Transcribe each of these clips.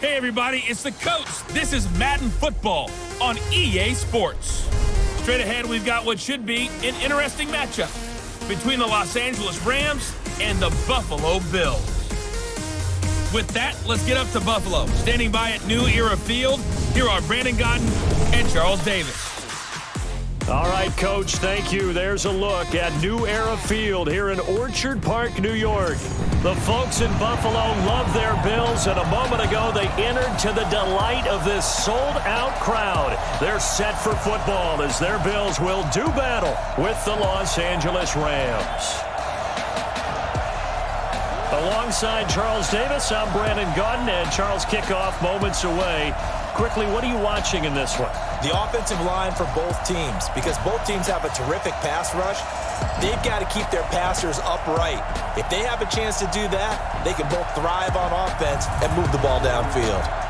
Hey everybody, it's the coach. This is Madden Football on EA Sports. Straight ahead, we've got what should be an interesting matchup between the Los Angeles Rams and the Buffalo Bills. With that, let's get up to Buffalo. Standing by at New Era Field, here are Brandon Godden and Charles Davis. All right, Coach, thank you. There's a look at New Era Field here in Orchard Park, New York. The folks in Buffalo love their Bills, and a moment ago they entered to the delight of this sold-out crowd. They're set for football as their Bills will do battle with the Los Angeles Rams. Alongside Charles Davis, I'm Brandon Godden, and Charles, kickoff moments away. Quickly, what are you watching in this one? The offensive line for both teams, because both teams have a terrific pass rush. They've got to keep their passers upright. If they have a chance to do that, they can both thrive on offense and move the ball downfield.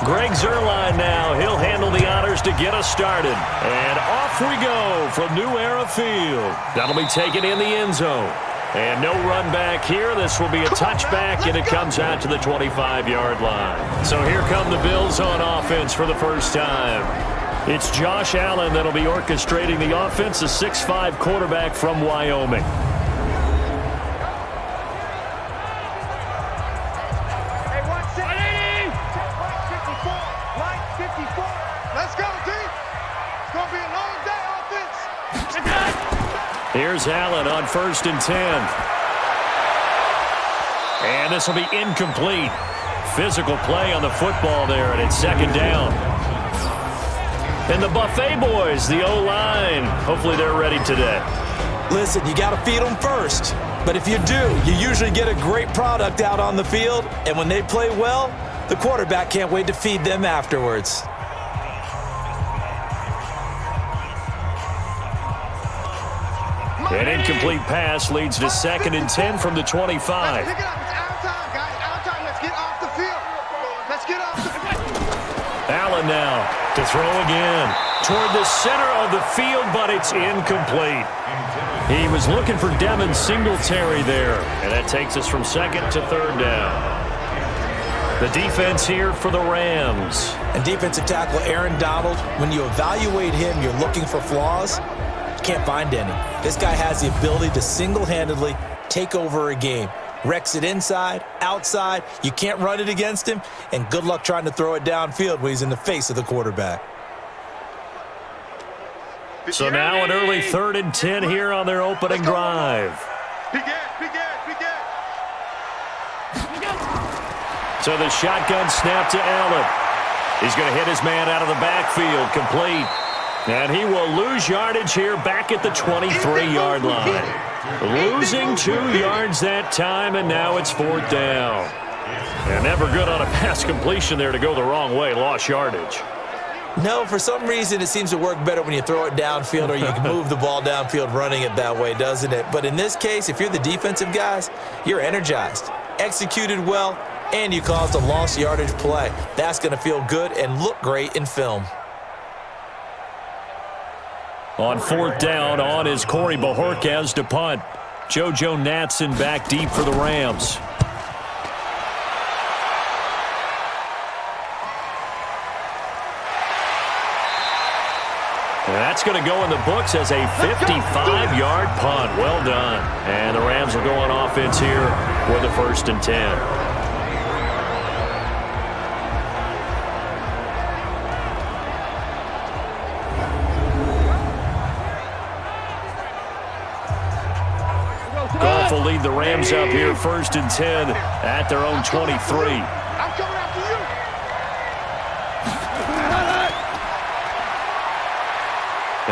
Greg Zuerlein now. He'll handle the honors to get us started. And off we go from New Era Field. That'll be taken in the end zone. And no run back here. This will be a touchback, and it comes out to the 25-yard line. So here come the Bills on offense for the first time. It's Josh Allen that'll be orchestrating the offense, a 6'5" quarterback from Wyoming. Here's Allen on 1st and 10. And this will be incomplete. Physical play on the football there, and it's second down. And the Buffet boys, the O-line, hopefully they're ready today. Listen, you got to feed them first. But if you do, you usually get a great product out on the field. And when they play well, the quarterback can't wait to feed them afterwards. An incomplete pass leads to 2nd and 10 from the 25. Pick it up. It's our time, guys. Our time. Let's get off the field. Let's get off the field. Allen now to throw again toward the center of the field, but it's incomplete. He was looking for Devin Singletary there, and that takes us from 2nd to 3rd down. The defense here for the Rams. And defensive tackle Aaron Donald, when you evaluate him, you're looking for flaws. Can't find any. This guy has the ability to single-handedly take over a game. Wrecks it inside, outside. You can't run it against him, and good luck trying to throw it downfield when he's in the face of the quarterback. So now an early 3rd and 10 here on their opening drive. So the shotgun snap to Allen. He's going to hit his man out of the backfield, complete. And he will lose yardage here back at the 23-yard line. Losing 2 yards that time, and now it's 4th down. And never good on a pass completion there to go the wrong way. Lost yardage. No, for some reason it seems to work better when you throw it downfield or you can move the ball downfield running it that way, doesn't it? But in this case, if you're the defensive guys, you're energized, executed well, and you caused a lost yardage play. That's going to feel good and look great in film. On 4th down, on is Corey Bojorquez to punt. JoJo Natson back deep for the Rams. And that's going to go in the books as a 55-yard punt. Well done. And the Rams will go on offense here for the 1st and 10. Will lead the Rams up here 1st and 10 at their own 23. I'm coming after you.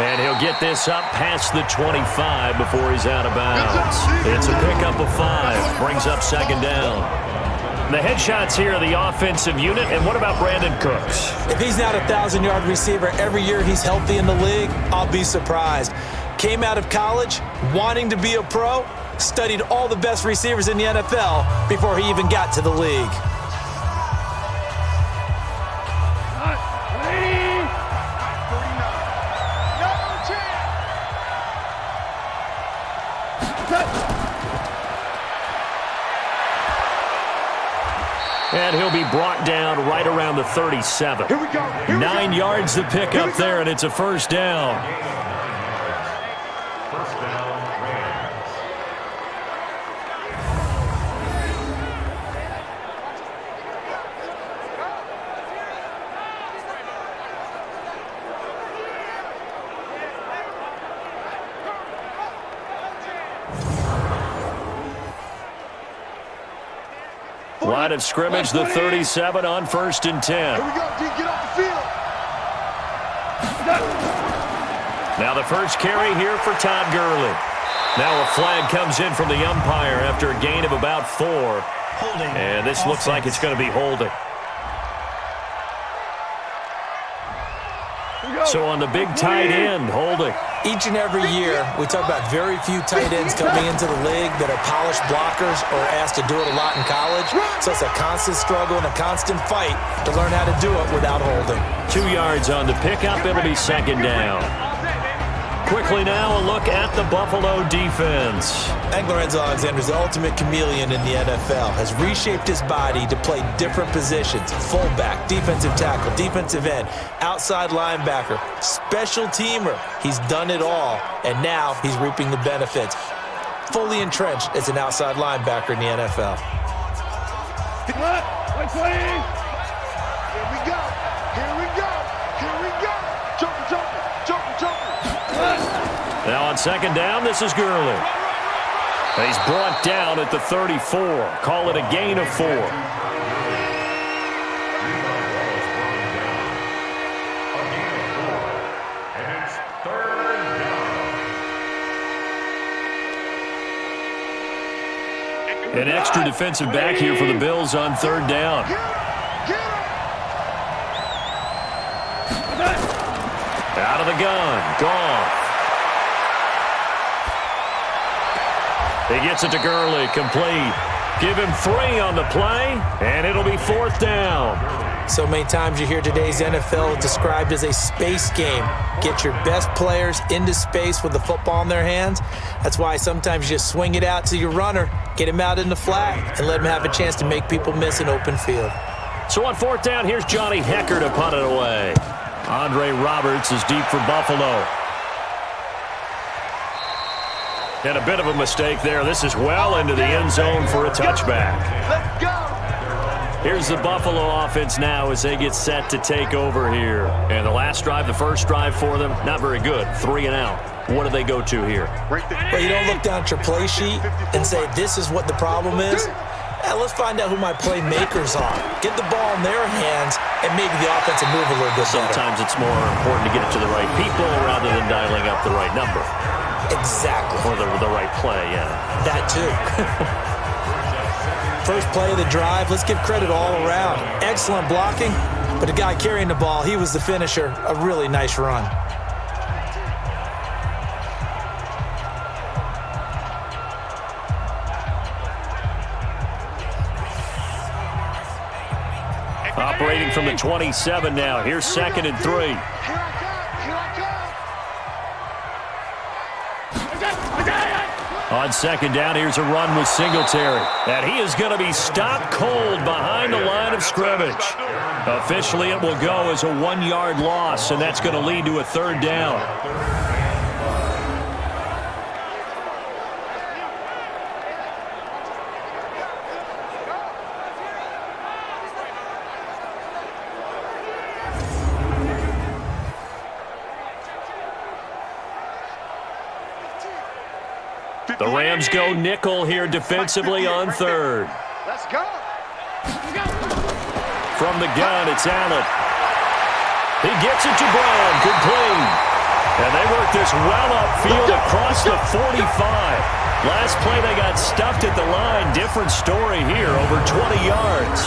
And he'll get this up past the 25 before he's out of bounds. It's a pickup of 5. Brings up 2nd down. The headshots here are the offensive unit. And what about Brandon Cooks? If he's not a 1,000-yard receiver every year he's healthy in the league, I'll be surprised. Came out of college wanting to be a pro, studied all the best receivers in the NFL before he even got to the league. And he'll be brought down right around the 37. Here we go. 9 yards to pick up there, and it's a first down. Line of scrimmage, the 37 on 1st and 10. Here we go, D. Get off the field. Now the first carry here for Todd Gurley. Now a flag comes in from the umpire after a gain of about 4. Holding. And this looks like it's going to be holding. So on the big tight end, holding. Each and every year, we talk about very few tight ends coming into the league that are polished blockers or asked to do it a lot in college. So it's a constant struggle and a constant fight to learn how to do it without holding. 2 yards on the pickup. It'll be second down. Quickly now, a look at the Buffalo defense. Lorenzo Alexander is the ultimate chameleon in the NFL, has reshaped his body to play different positions: fullback, defensive tackle, defensive end, outside linebacker, special teamer. He's done it all, and now he's reaping the benefits. Fully entrenched as an outside linebacker in the NFL. Here we go. Here we go. Here we go. Joker. Now on second down, this is Gurley. He's brought down at the 34. Call it a gain of 4. An extra defensive back here for the Bills on 3rd down. Out of the gun. Gone. He gets it to Gurley, complete. Give him 3 on the play, and it'll be 4th down. So many times you hear today's NFL described as a space game. Get your best players into space with the football in their hands. That's why sometimes you just swing it out to your runner, get him out in the flat, and let him have a chance to make people miss an open field. So on 4th down, here's Johnny Hecker to punt it away. Andre Roberts is deep for Buffalo. And a bit of a mistake there. This is well into the end zone for a touchback. Let's go. Here's the Buffalo offense now as they get set to take over here. And the last drive, the first drive for them, not very good. 3 and out. What do they go to here? Well, you don't look down at your play sheet and say, this is what the problem is. Let's find out who my playmakers are. Get the ball in their hands and maybe the offense will move a little bit better. Sometimes it's more important to get it to the right people rather than dialing up the right number. Exactly. Or the right play, yeah. That too. First play of the drive, let's give credit all around. Excellent blocking, but the guy carrying the ball, he was the finisher. A really nice run. Operating from the 27 now. Here's 2nd and 3. On 2nd down, here's a run with Singletary. And he is going to be stopped cold behind the line of scrimmage. Officially, it will go as a 1-yard loss, and that's going to lead to a 3rd down. The Rams go nickel here defensively on 3rd. Let's go. From the gun, it's Allen. He gets it to Brown, complete. And they work this well upfield across the 45. Last play, they got stuffed at the line. Different story here, over 20 yards.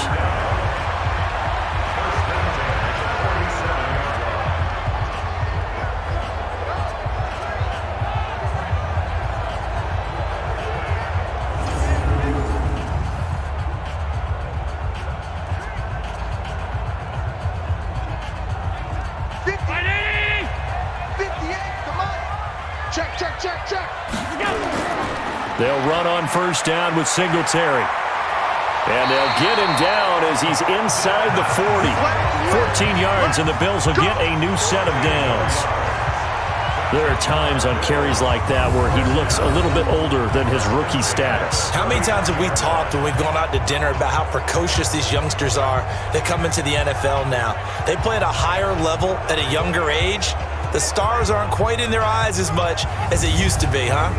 check. They'll run on first down with Singletary. And they'll get him down as he's inside the 40. 14 yards, and the Bills will get a new set of downs. There are times on carries like that where he looks a little bit older than his rookie status. How many times have we talked when we've gone out to dinner about how precocious these youngsters are that come into the NFL now? They play at a higher level at a younger age. The stars aren't quite in their eyes as much as it used to be, huh?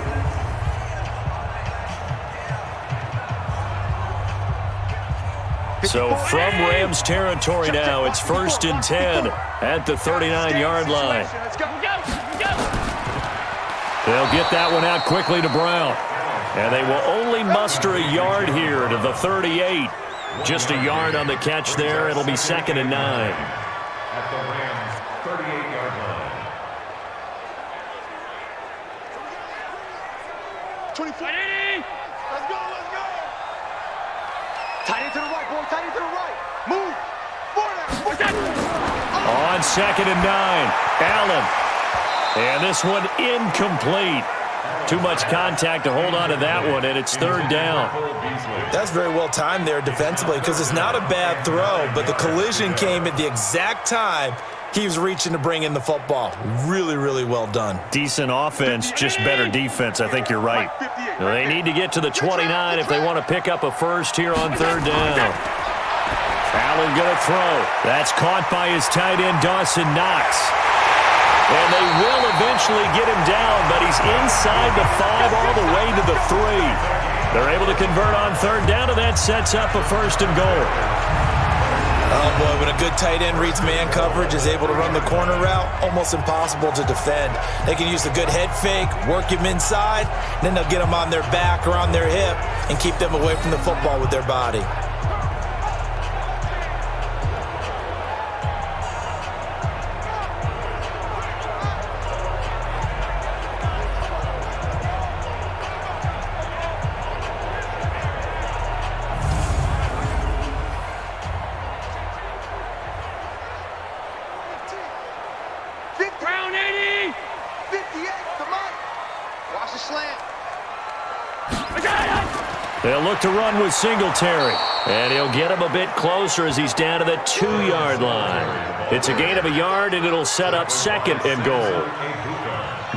So from Rams territory now, it's 1st and 10 at the 39-yard line. They'll get that one out quickly to Brown. And they will only muster a yard here to the 38. Just a yard on the catch there. It'll be 2nd and 9. At the Rams' 38-yard line. 24. Let's go. Tight end to the right, boy. Tight end to the right. Move. Forward. On 2nd and 9, Allen. And this one incomplete. Too much contact to hold on to that one, and it's 3rd down. That's very well timed there defensively because it's not a bad throw, but the collision came at the exact time he was reaching to bring in the football. Really, really well done. Decent offense, just better defense. I think you're right. They need to get to the 29 if they want to pick up a first here on 3rd down. Allen going to throw. That's caught by his tight end, Dawson Knox. And they will eventually get him down, but he's inside the 5 all the way to the 3. They're able to convert on 3rd down, and that sets up a 1st and goal. Oh, boy, when a good tight end reads man coverage, is able to run the corner route, almost impossible to defend. They can use a good head fake, work him inside, and then they'll get him on their back or on their hip and keep them away from the football with their body. Brown 80. 58. Come on. Watch the slant. They'll look to run with Singletary. And he'll get him a bit closer as he's down to the 2-yard line. It's a gain of a yard, and it'll set up 2nd and goal.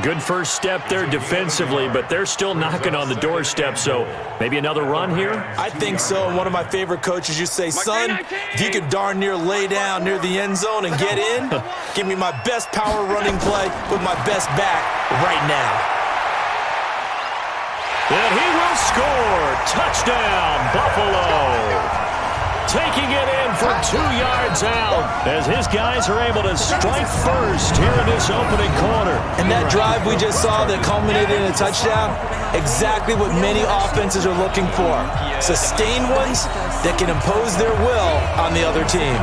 Good first step there defensively, but they're still knocking on the doorstep, so maybe another run here? I think so. And one of my favorite coaches used to say, son, if you could darn near lay down near the end zone and get in, give me my best power running play with my best back right now. And he will score. Touchdown, Buffalo. Taking it in for 2 yards out as his guys are able to strike first here in this opening quarter. And that drive we just saw that culminated in a touchdown, exactly what many offenses are looking for. Sustained ones that can impose their will on the other team.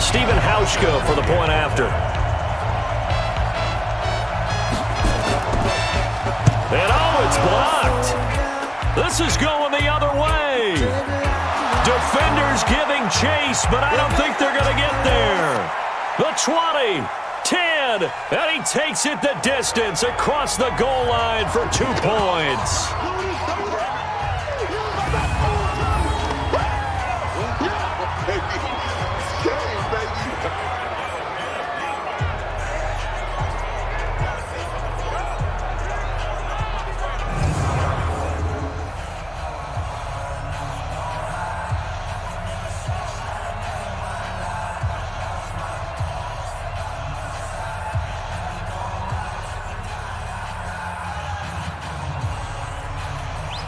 Stephen Hauschka for the point after. And oh, it's blocked. This is going the other way. Defenders giving chase, but I don't think they're going to get there. The 20, 10, and he takes it the distance across the goal line for 2 points.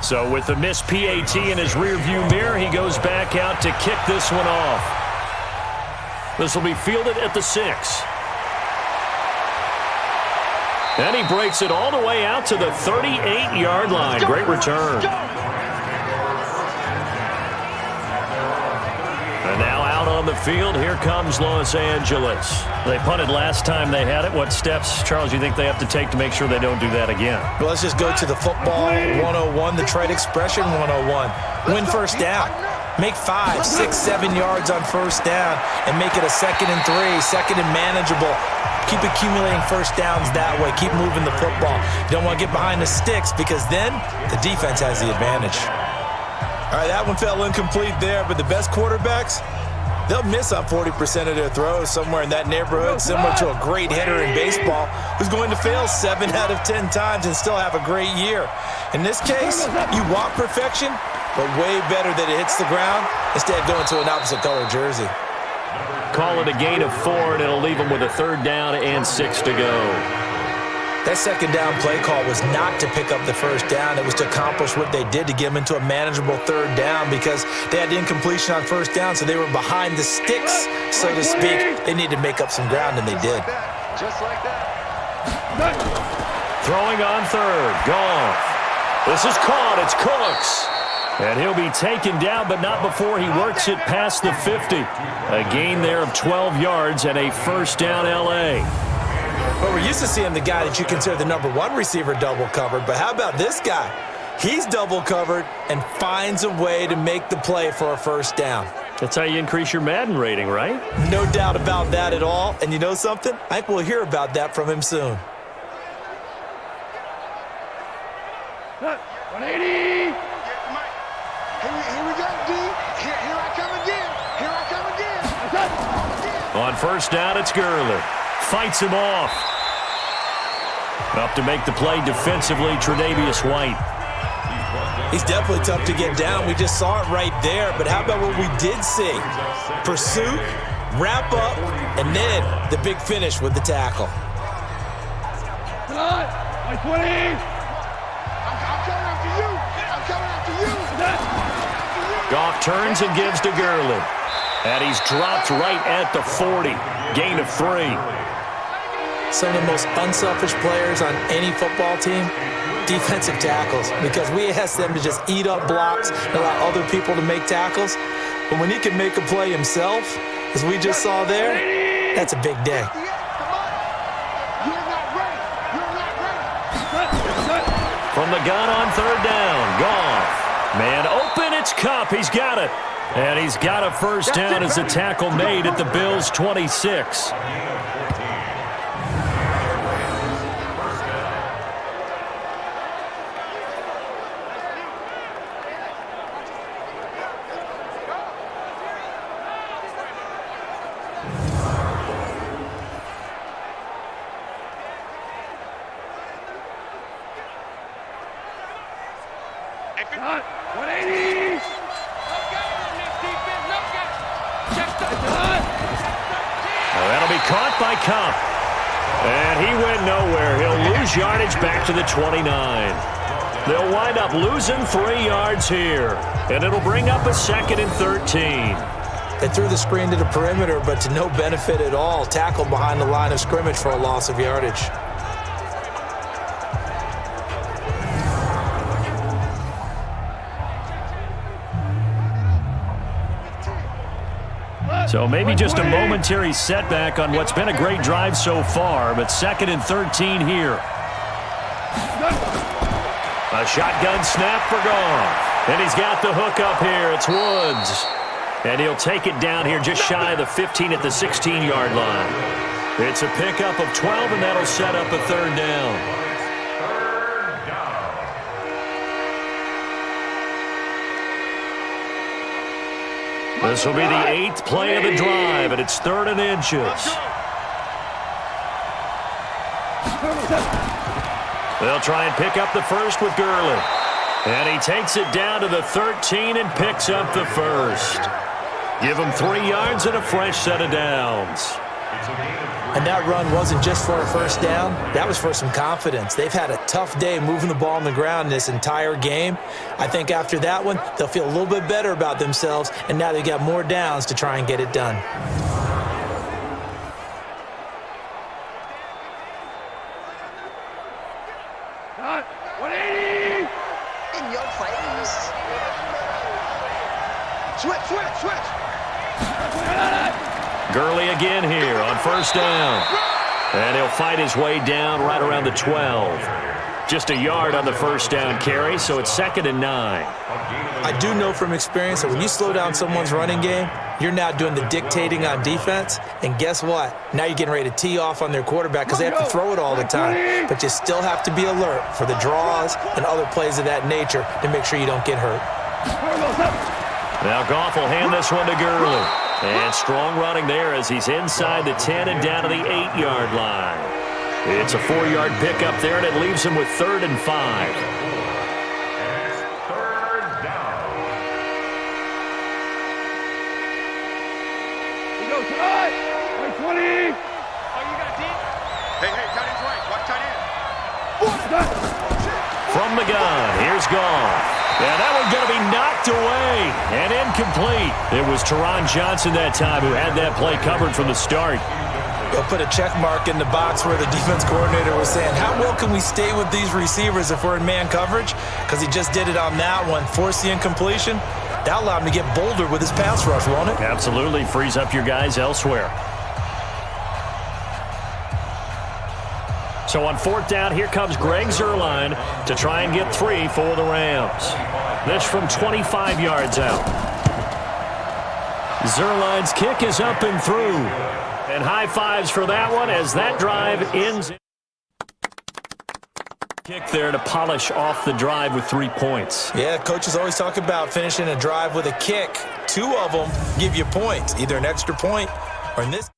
So with the missed PAT in his rearview mirror, he goes back out to kick this one off. This will be fielded at the 6. And he breaks it all the way out to the 38-yard line. Great return. And now out on the field, here comes Los Angeles. They punted last time they had it. What steps, Charles, you think they have to take to make sure they don't do that again? Well, let's just go to the football 101, the trade expression 101. Win first down. Make 5, 6, 7 yards on first down and make it a 2nd and 3, 2nd and manageable. Keep accumulating first downs that way. Keep moving the football. You don't want to get behind the sticks because then the defense has the advantage. All right, that one fell incomplete there, but the best quarterbacks, they'll miss on 40% of their throws somewhere in that neighborhood, similar to a great hitter in baseball who's going to fail 7 out of 10 times and still have a great year. In this case, you want perfection, but way better that it hits the ground instead of going to an opposite color jersey. Call it a gain of 4, and it'll leave them with a 3rd down and 6 to go. That 2nd down play call was not to pick up the first down. It was to accomplish what they did to get them into a manageable 3rd down because they had incompletion on first down, so they were behind the sticks, so to speak. They needed to make up some ground, and they did. Just like that. Throwing on 3rd. Goff. This is caught. It's Cooks. And he'll be taken down, but not before he works it past the 50. A gain there of 12 yards and a 1st down L.A. Well, we're used to seeing the guy that you consider the number 1 receiver double covered, but how about this guy? He's double covered and finds a way to make the play for a 1st down. That's how you increase your Madden rating, right? No doubt about that at all. And you know something? I think we'll hear about that from him soon. 180. Here we go, D. Here I come again. Here I come again. On 1st down, it's Gurley. Fights him off. Up to make the play defensively, Tre'Davious White. He's definitely tough to get down. We just saw it right there. But how about what we did see? Pursuit, wrap up, and then the big finish with the tackle. Come on. 20. I'm coming after you. I'm coming after you. Goff turns and gives to Gurley. And he's dropped right at the 40. Gain of 3. Some of the most unselfish players on any football team, defensive tackles, because we ask them to just eat up blocks and allow other people to make tackles. But when he can make a play himself, as we just saw there, that's a big day. From the gun on 3rd down, Goff. Man open, it's Kupp. He's got it. And he's got a 1st down as the tackle made at the Bills' 26. Caught by Kupp. And he went nowhere. He'll lose yardage back to the 29. They'll wind up losing 3 yards here. And it'll bring up a 2nd and 13. They threw the screen to the perimeter, but to no benefit at all. Tackled behind the line of scrimmage for a loss of yardage. So maybe just a momentary setback on what's been a great drive so far, but 2nd and 13 here. A shotgun snap for Goff. And he's got the hook up here. It's Woods. And he'll take it down here just shy of the 15 at the 16-yard line. It's a pickup of 12, and that'll set up a 3rd down. This will be the 8th play of the drive, and it's 3rd and inches. They'll try and pick up the 1st with Gurley. And he takes it down to the 13 and picks up the 1st. Give him 3 yards and a fresh set of downs. And that run wasn't just for a 1st down. That was for some confidence. They've had a tough day moving the ball on the ground this entire game. I think after that one, they'll feel a little bit better about themselves, and now they've got more downs to try and get it done. Got 180! In your face. Switch! Gurley again here on 1st down. And he'll fight his way down right around the 12. Just a yard on the first down carry, so it's 2nd and 9. I do know from experience that when you slow down someone's running game, you're now doing the dictating on defense, and guess what? Now you're getting ready to tee off on their quarterback because they have to throw it all the time. But you still have to be alert for the draws and other plays of that nature to make sure you don't get hurt. Now Goff will hand this one to Gurley. And strong running there as he's inside the 10 and down to the 8-yard line. It's a 4-yard pickup there, and it leaves him with 3rd and 5. From the gun, here's Goff. Yeah, that one's going to be knocked away and incomplete. It was Teron Johnson that time who had that play covered from the start. They'll put a check mark in the box where the defense coordinator was saying, how well can we stay with these receivers if we're in man coverage? Because he just did it on that one, forced the incompletion. That allowed him to get bolder with his pass rush, won't it? Absolutely, frees up your guys elsewhere. So on 4th down, here comes Greg Zuerlein to try and get 3 for the Rams. This from 25 yards out. Zuerlein's kick is up and through. And high fives for that one as that drive ends. Kick there to polish off the drive with 3 points. Yeah, coaches always talk about finishing a drive with a kick. 2 of them give you points, either an extra point or in this.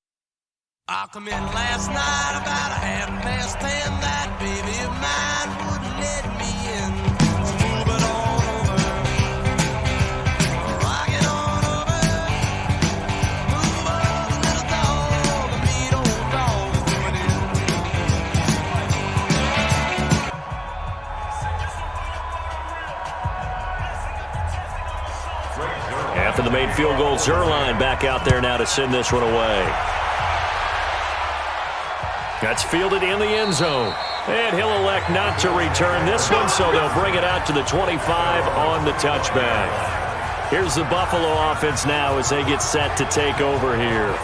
I come in last night about 10:30. That baby of mine wouldn't let me in. So move it on over. Rock it on over. Move on, little dog. The meat old dog is doing it. After the made field goal, Zuerlein back out there now to send this one away. That's fielded in the end zone. And he'll elect not to return this one, so they'll bring it out to the 25 on the touchback. Here's the Buffalo offense now as they get set to take over here.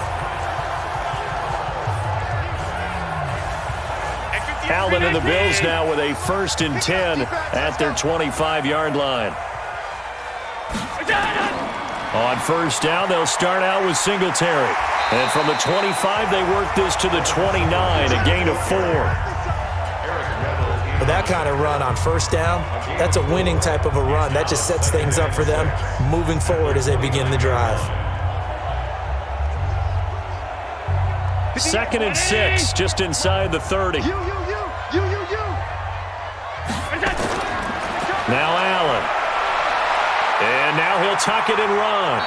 Allen and the Bills now with a 1st and 10 at their 25-yard line. On 1st down, they'll start out with Singletary. And from the 25, they work this to the 29, a gain of 4. But that kind of run on 1st down, that's a winning type of a run. That just sets things up for them moving forward as they begin the drive. 2nd and 6, just inside the 30. Now Allen. And now he'll tuck it and run.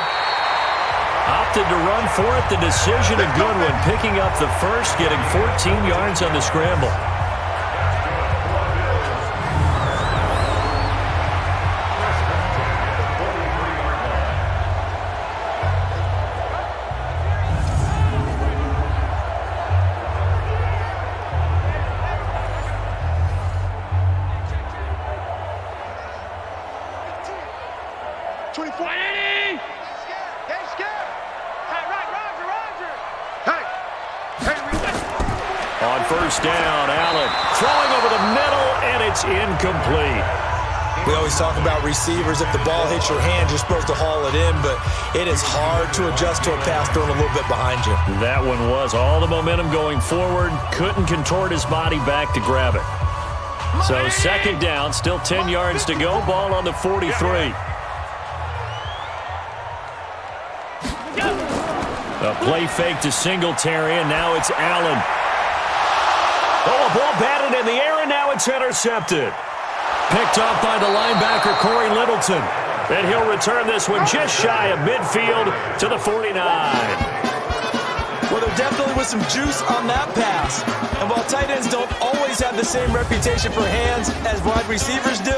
Opted to run for it. The decision a good one. Picking up the first, getting 14 yards on the scramble. On 1st down, Allen throwing over the middle, and it's incomplete. We always talk about receivers. If the ball hits your hand, you're supposed to haul it in, but it is hard to adjust to a pass thrown a little bit behind you. That one was all the momentum going forward. Couldn't contort his body back to grab it. So 2nd down, still 10 yards to go. Ball on the 43. A play fake to Singletary, and now it's Allen. Oh, a ball batted in the air, and now it's intercepted. Picked up by the linebacker, Corey Littleton. And he'll return this one just shy of midfield to the 49. Well, there definitely was some juice on that pass. And while tight ends don't always have the same reputation for hands as wide receivers do,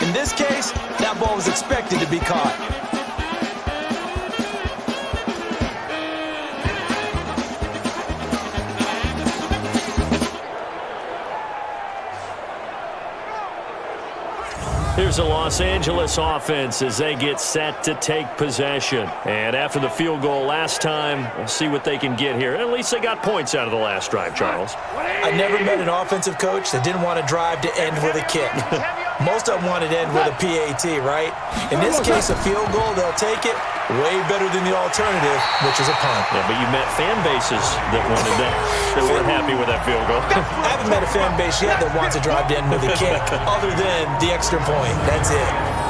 in this case, that ball was expected to be caught. Here's the Los Angeles offense as they get set to take possession. And after the field goal last time, we'll see what they can get here. At least they got points out of the last drive, Charles. I never met an offensive coach that didn't want to drive to end with a kick. Most of them wanted to end with a PAT, right? In this case, a field goal, they'll take it. Way better than the alternative, which is a punt. Yeah, but you met fan bases that wanted that, that weren't happy with that field goal. I haven't met a fan base yet that wants to drive to end with a kick other than the extra point. That's it.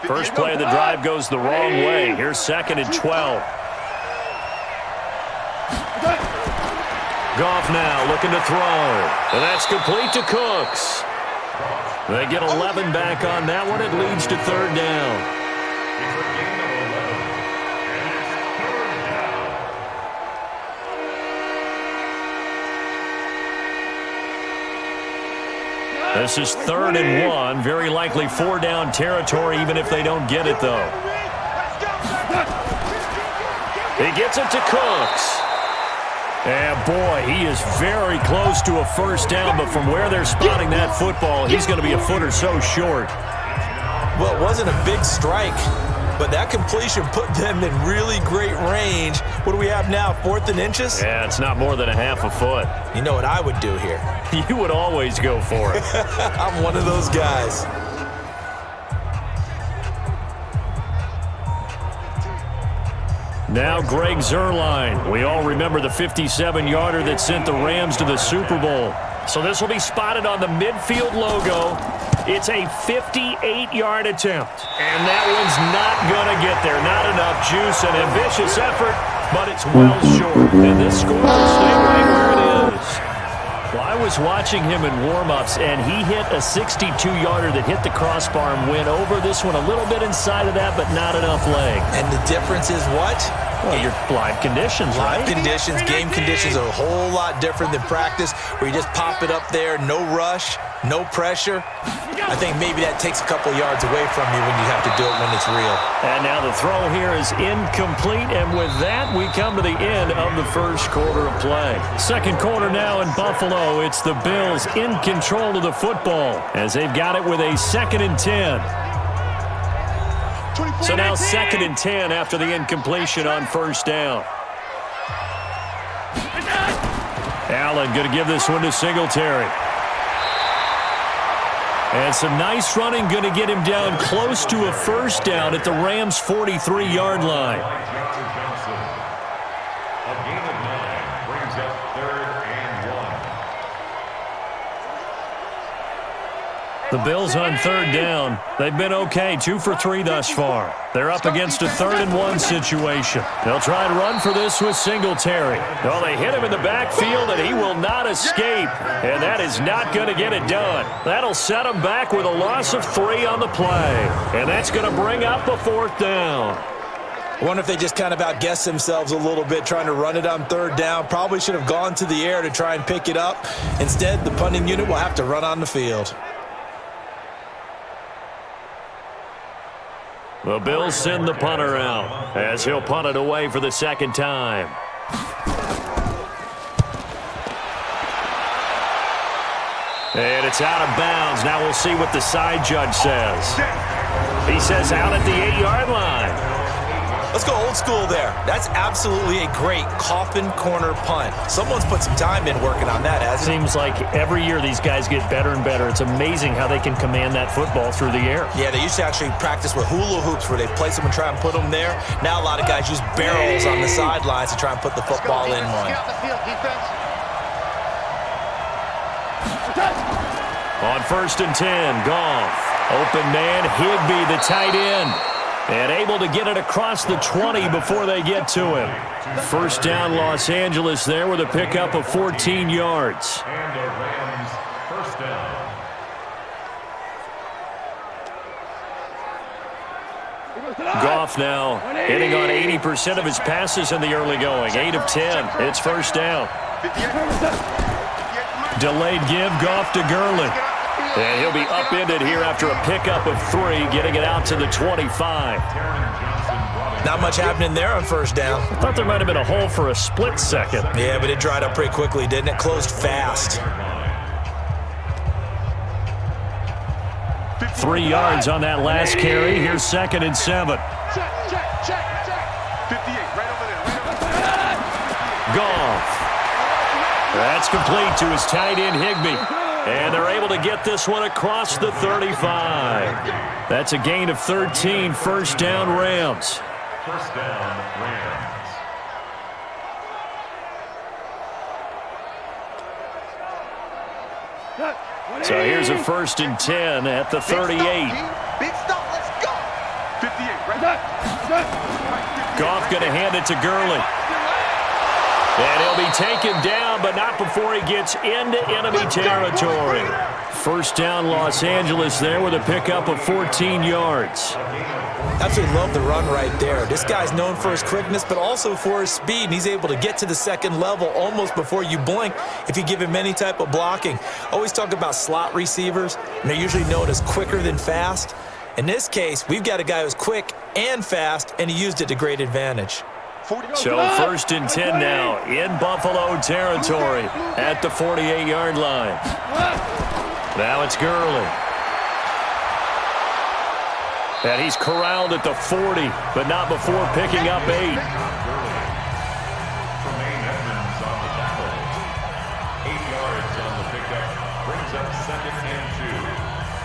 First play of the drive goes the wrong way. Here's 2nd and 12. Goff now looking to throw. And that's complete to Cooks. They get 11 back on that one. It leads to 3rd down. This is 3rd and 1. Very likely 4-down territory, even if they don't get it, though. He gets it to Cooks. And, boy, he is very close to a 1st down, but from where they're spotting that football, he's going to be a foot or so short. Well, it wasn't a big strike, but that completion put them in really great range. What do we have now, 4th and inches? Yeah, it's not more than a half a foot. You know what I would do here? You would always go for it. I'm one of those guys. Now Greg Zuerlein. We all remember the 57-yarder that sent the Rams to the Super Bowl. So this will be spotted on the midfield logo. It's a 58-yard attempt. And that one's not going to get there. Not enough juice, an ambitious effort, but it's well short. And this score will stay right where it is. Well, I was watching him in warm-ups, and he hit a 62-yarder that hit the crossbar and went over. This one a little bit inside of that, but not enough leg. And the difference is what? Well, your live conditions, right? Live conditions, game conditions are a whole lot different than practice, where you just pop it up there, no rush, no pressure. I think maybe that takes a couple yards away from you when you have to do it when it's real. And now the throw here is incomplete, and with that, we come to the end of the first quarter of play. Second quarter now in Buffalo. It's the Bills in control of the football as they've got it with a 2nd and 10. So now 2nd and 10 after the incompletion on 1st down. Allen going to give this one to Singletary. And some nice running going to get him down close to a 1st down at the Rams' 43-yard line. A gain of 9 brings up 3rd and 1. The Bills on 3rd down. They've been okay, 2 for 3 thus far. They're up against a 3rd and 1 situation. They'll try and run for this with Singletary. Well, they hit him in the backfield, and he will not escape. And that is not going to get it done. That'll set him back with a loss of 3 on the play. And that's going to bring up a 4th down. I wonder if they just kind of outguessed themselves a little bit trying to run it on 3rd down. Probably should have gone to the air to try and pick it up. Instead, the punting unit will have to run on the field. The Bills send the punter out as he'll punt it away for the 2nd time. And it's out of bounds. Now we'll see what the side judge says. He says out at the 8-yard line. Let's go old school there. That's absolutely a great coffin corner punt. Someone's put some time in working on that, hasn't it? Seems like every year these guys get better and better. It's amazing how they can command that football through the air. Yeah, they used to actually practice with hula hoops where they place them and try and put them there. Now a lot of guys use barrels on the sidelines to try and put the football in one. On 1st and 10, Goff. Open man, Higbee, the tight end. And able to get it across the 20 before they get to him. 1st down, Los Angeles there with a pickup of 14 yards. And the Rams 1st down. Goff now hitting on 80% of his passes in the early going. 8 of 10. It's 1st down. Delayed give, Goff to Gurley. And he'll be upended here after a pickup of 3, getting it out to the 25. Not much happening there on first down. I thought there might have been a hole for a split second. Yeah, but it dried up pretty quickly, didn't it? Closed fast. 3 yards on that last carry. Here's 2nd and 7. Check. 58, right over there. Goff. That's complete to his tight end, Higbee. And they're able to get this one across the 35. That's a gain of 13, first down Rams. First down, Rams. So here's a 1st and 10 at the 38. Big stop, let's go. 58, right. Goff going to hand it to Gurley. And he'll be taken down, but not before he gets into enemy territory. First down, Los Angeles there with a pickup of 14 yards. Absolutely love the run right there. This guy's known for his quickness, but also for his speed, and he's able to get to the second level almost before you blink if you give him any type of blocking. Always talk about slot receivers, and they're usually known as quicker than fast. In this case, we've got a guy who's quick and fast, and he used it to great advantage. So 1st and 10 now in Buffalo territory at the 48-yard line. Now it's Gurley. And he's corralled at the 40, but not before picking up 8. Tremaine Edmonds on the tackle. 8 yards on the pickup. Brings up 2nd and 2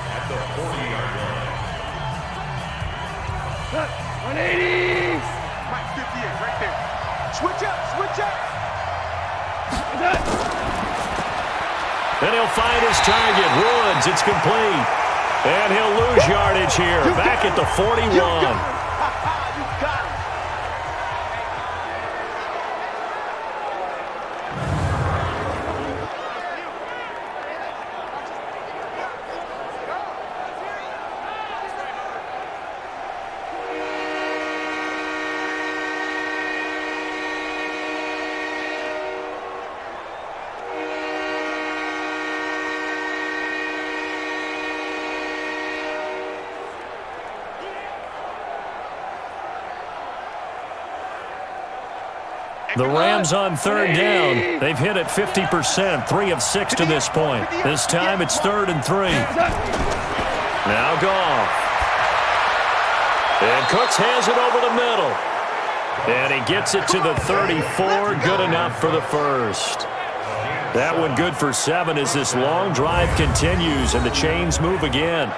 at the 40-yard line. 180. Mike, 58, right there. Switch up. Then he'll find his target. Woods, it's complete. And he'll lose yardage here. Back at the 41. You got it. The Rams on 3rd down. They've hit it 50%, 3 of 6 to this point. This time it's 3rd and 3. Now Goff. And Cooks has it over the middle. And he gets it to the 34. Good enough for the first. That one good for 7 as this long drive continues and the chains move again.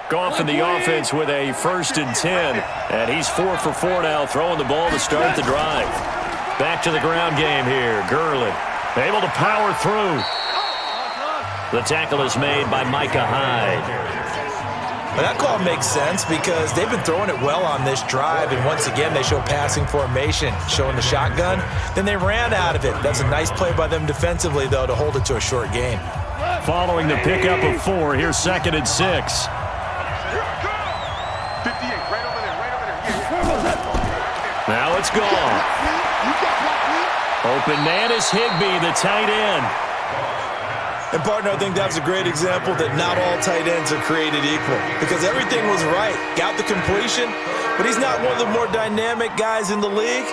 Goff in the offense with a 1st and 10. And he's 4 for 4 now, throwing the ball to start the drive. Back to the ground game here. Gurley able to power through. The tackle is made by Micah Hyde. Well, that call makes sense because they've been throwing it well on this drive, and once again they show passing formation, showing the shotgun. Then they ran out of it. That's a nice play by them defensively, though, to hold it to a short gain. Following the pickup of 4, here's 2nd and 6. 58, right over there. Now it's gone. Open man is Higbee, the tight end. And, partner, I think that's a great example that not all tight ends are created equal because everything was right. Got the completion, but he's not one of the more dynamic guys in the league.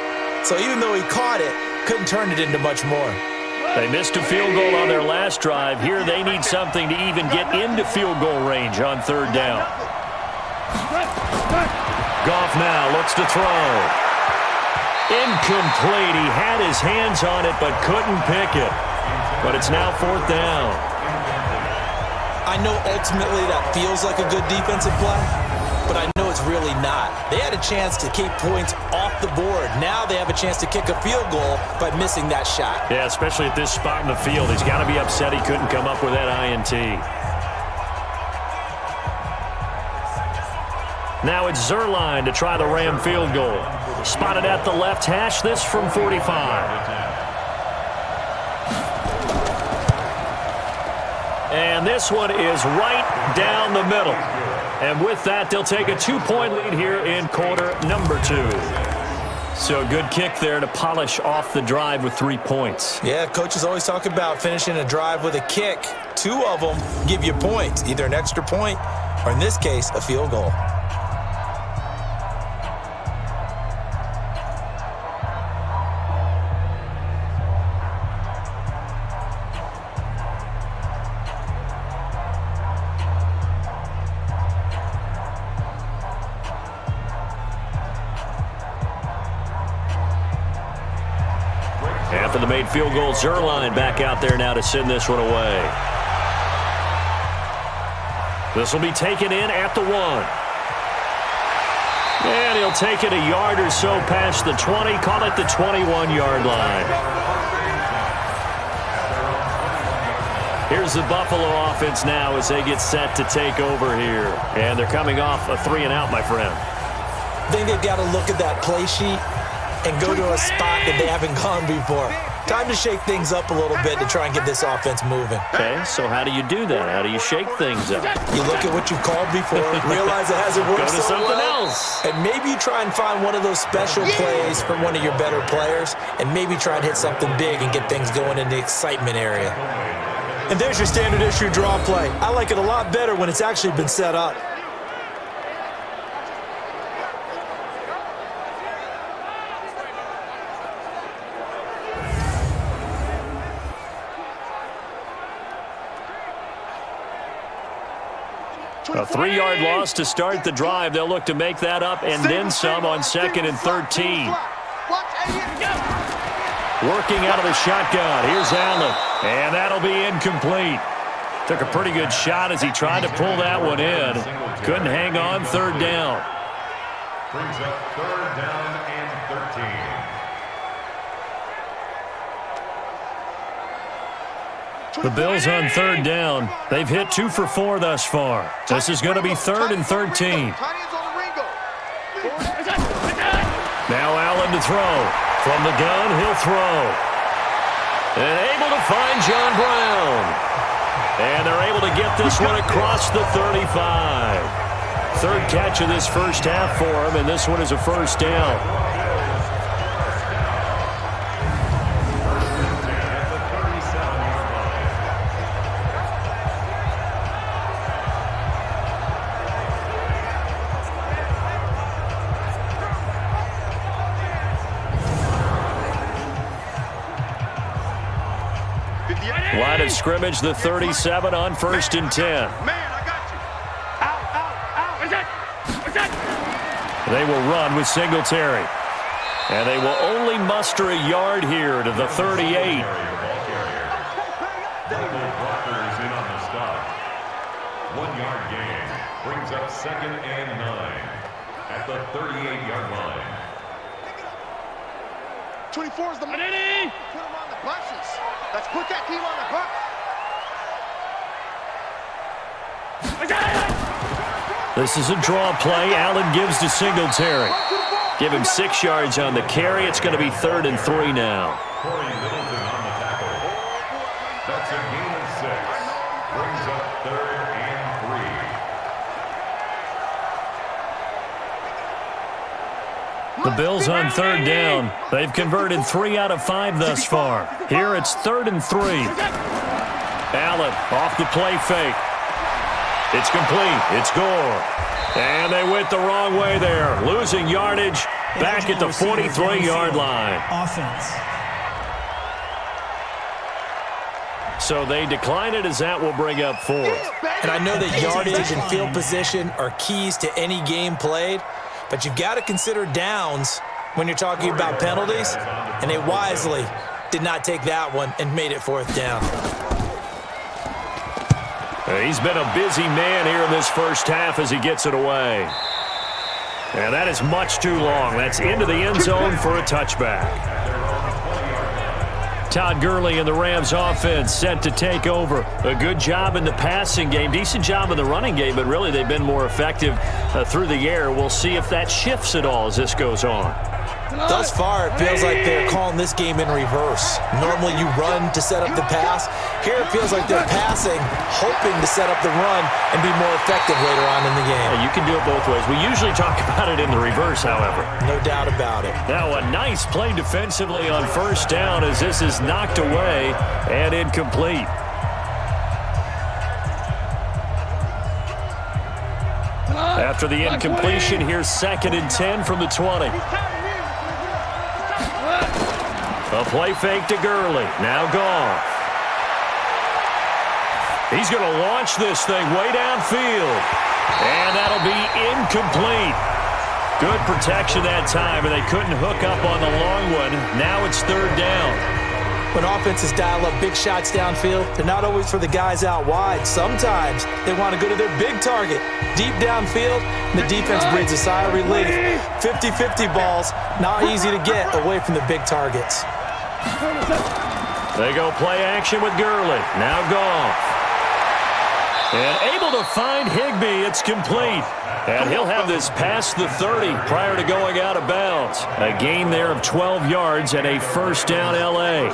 So even though he caught it, couldn't turn it into much more. They missed a field goal on their last drive. Here they need something to even get into field goal range on 3rd down. Goff now looks to throw. Incomplete. He had his hands on it but couldn't pick it. But it's now 4th down. I know ultimately that feels like a good defensive play, but I know it's really not. They had a chance to keep points off the board. Now they have a chance to kick a field goal by missing that shot. Yeah, especially at this spot in the field. He's got to be upset he couldn't come up with that INT. Now it's Zerline to try the Ram field goal. Spotted at the left hash, this from 45. And this one is right down the middle. And with that, they'll take a 2-point lead here in quarter number 2. So good kick there to polish off the drive with 3 points. Yeah, coaches always talk about finishing a drive with a kick. 2 of them give you points, either an extra point or, in this case, a field goal. After the made field goal, Zerline back out there now to send this one away. This will be taken in at the 1. And he'll take it a yard or so past the 20, call it the 21-yard line. Here's the Buffalo offense now as they get set to take over here. And they're coming off a 3-and-out, my friend. I think they've got to look at that play sheet and go to a spot that they haven't gone before. Time to shake things up a little bit to try and get this offense moving. Okay, so how do you do that? How do you shake things up? You look at what you called before, realize it hasn't worked Go to so something well, else. and maybe you try and find one of those special plays from one of your better players, and maybe try and hit something big and get things going in the excitement area. And there's your standard issue draw play. I like it a lot better when it's actually been set up. A 3-yard loss to start the drive. They'll look to make that up and then some on 2nd and 13. Working out of the shotgun. Here's Allen. And that'll be incomplete. Took a pretty good shot as he tried to pull that one in. Couldn't hang on. 3rd down. Brings up 3rd down and 13. The Bills on 3rd down. They've hit 2 for 4 thus far. This is going to be 3rd and 13. Now Allen to throw. From the gun, he'll throw. And able to find John Brown. And they're able to get this one across the 35. 3rd catch of this first half for him, and this one is a 1st down. Line of scrimmage, the 37 on 1st and 10. Man, I got you. Out. What's that? They will run with Singletary. And they will only muster a yard here to the 38. Blockers in on the stop. 1-yard gain. Brings up 2nd and 9 at the 38-yard line. 24 is the money. Put him on the buses. Let's put that team on the bus. This is a draw play. Allen gives to Singletary. Give him 6 yards on the carry. It's going to be 3rd and 3 now. Corey Littleton on the tackle. That's a gain of 6. Brings up 3rd and 3. The Bills on 3rd down. They've converted 3 out of 5 thus far. Here it's 3rd and 3. Allen off the play fake. It's complete. It's Gore. And they went the wrong way there. Losing yardage back at the 43-yard line. Offense. So they decline it as that will bring up 4th. And I know that yardage and field position are keys to any game played, but you've got to consider downs when you're talking about penalties, and they wisely did not take that one and made it 4th down. He's been a busy man here in this first half as he gets it away. And that is much too long. That's into the end zone for a touchback. Todd Gurley and the Rams offense set to take over. A good job in the passing game, decent job in the running game, but really they've been more effective through the air. We'll see if that shifts at all as this goes on. Thus far, it feels like they're calling this game in reverse. Normally you run to set up the pass. Here it feels like they're passing, hoping to set up the run and be more effective later on in the game. Yeah, you can do it both ways. We usually talk about it in the reverse, however. No doubt about it. Now a nice play defensively on first down as this is knocked away and incomplete. After the incompletion, here's 2nd and 10 from the 20. A play fake to Gurley. Now Goff. He's going to launch this thing way downfield. And that'll be incomplete. Good protection that time, and they couldn't hook up on the long one. Now it's 3rd down. When offenses dial up big shots downfield, they're not always for the guys out wide. Sometimes they want to go to their big target, deep downfield, and the defense breathes a sigh of relief. 50-50 balls, not easy to get away from the big targets. They go play action with Gurley. Now Goff. And able to find Higbee. It's complete. And he'll have this past the 30 prior to going out of bounds. A gain there of 12 yards and a 1st down L.A.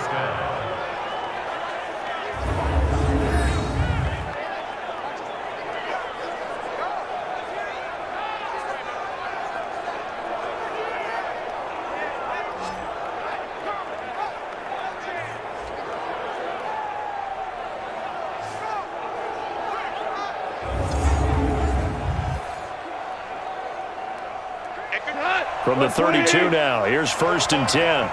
From the 32 now, here's 1st and 10.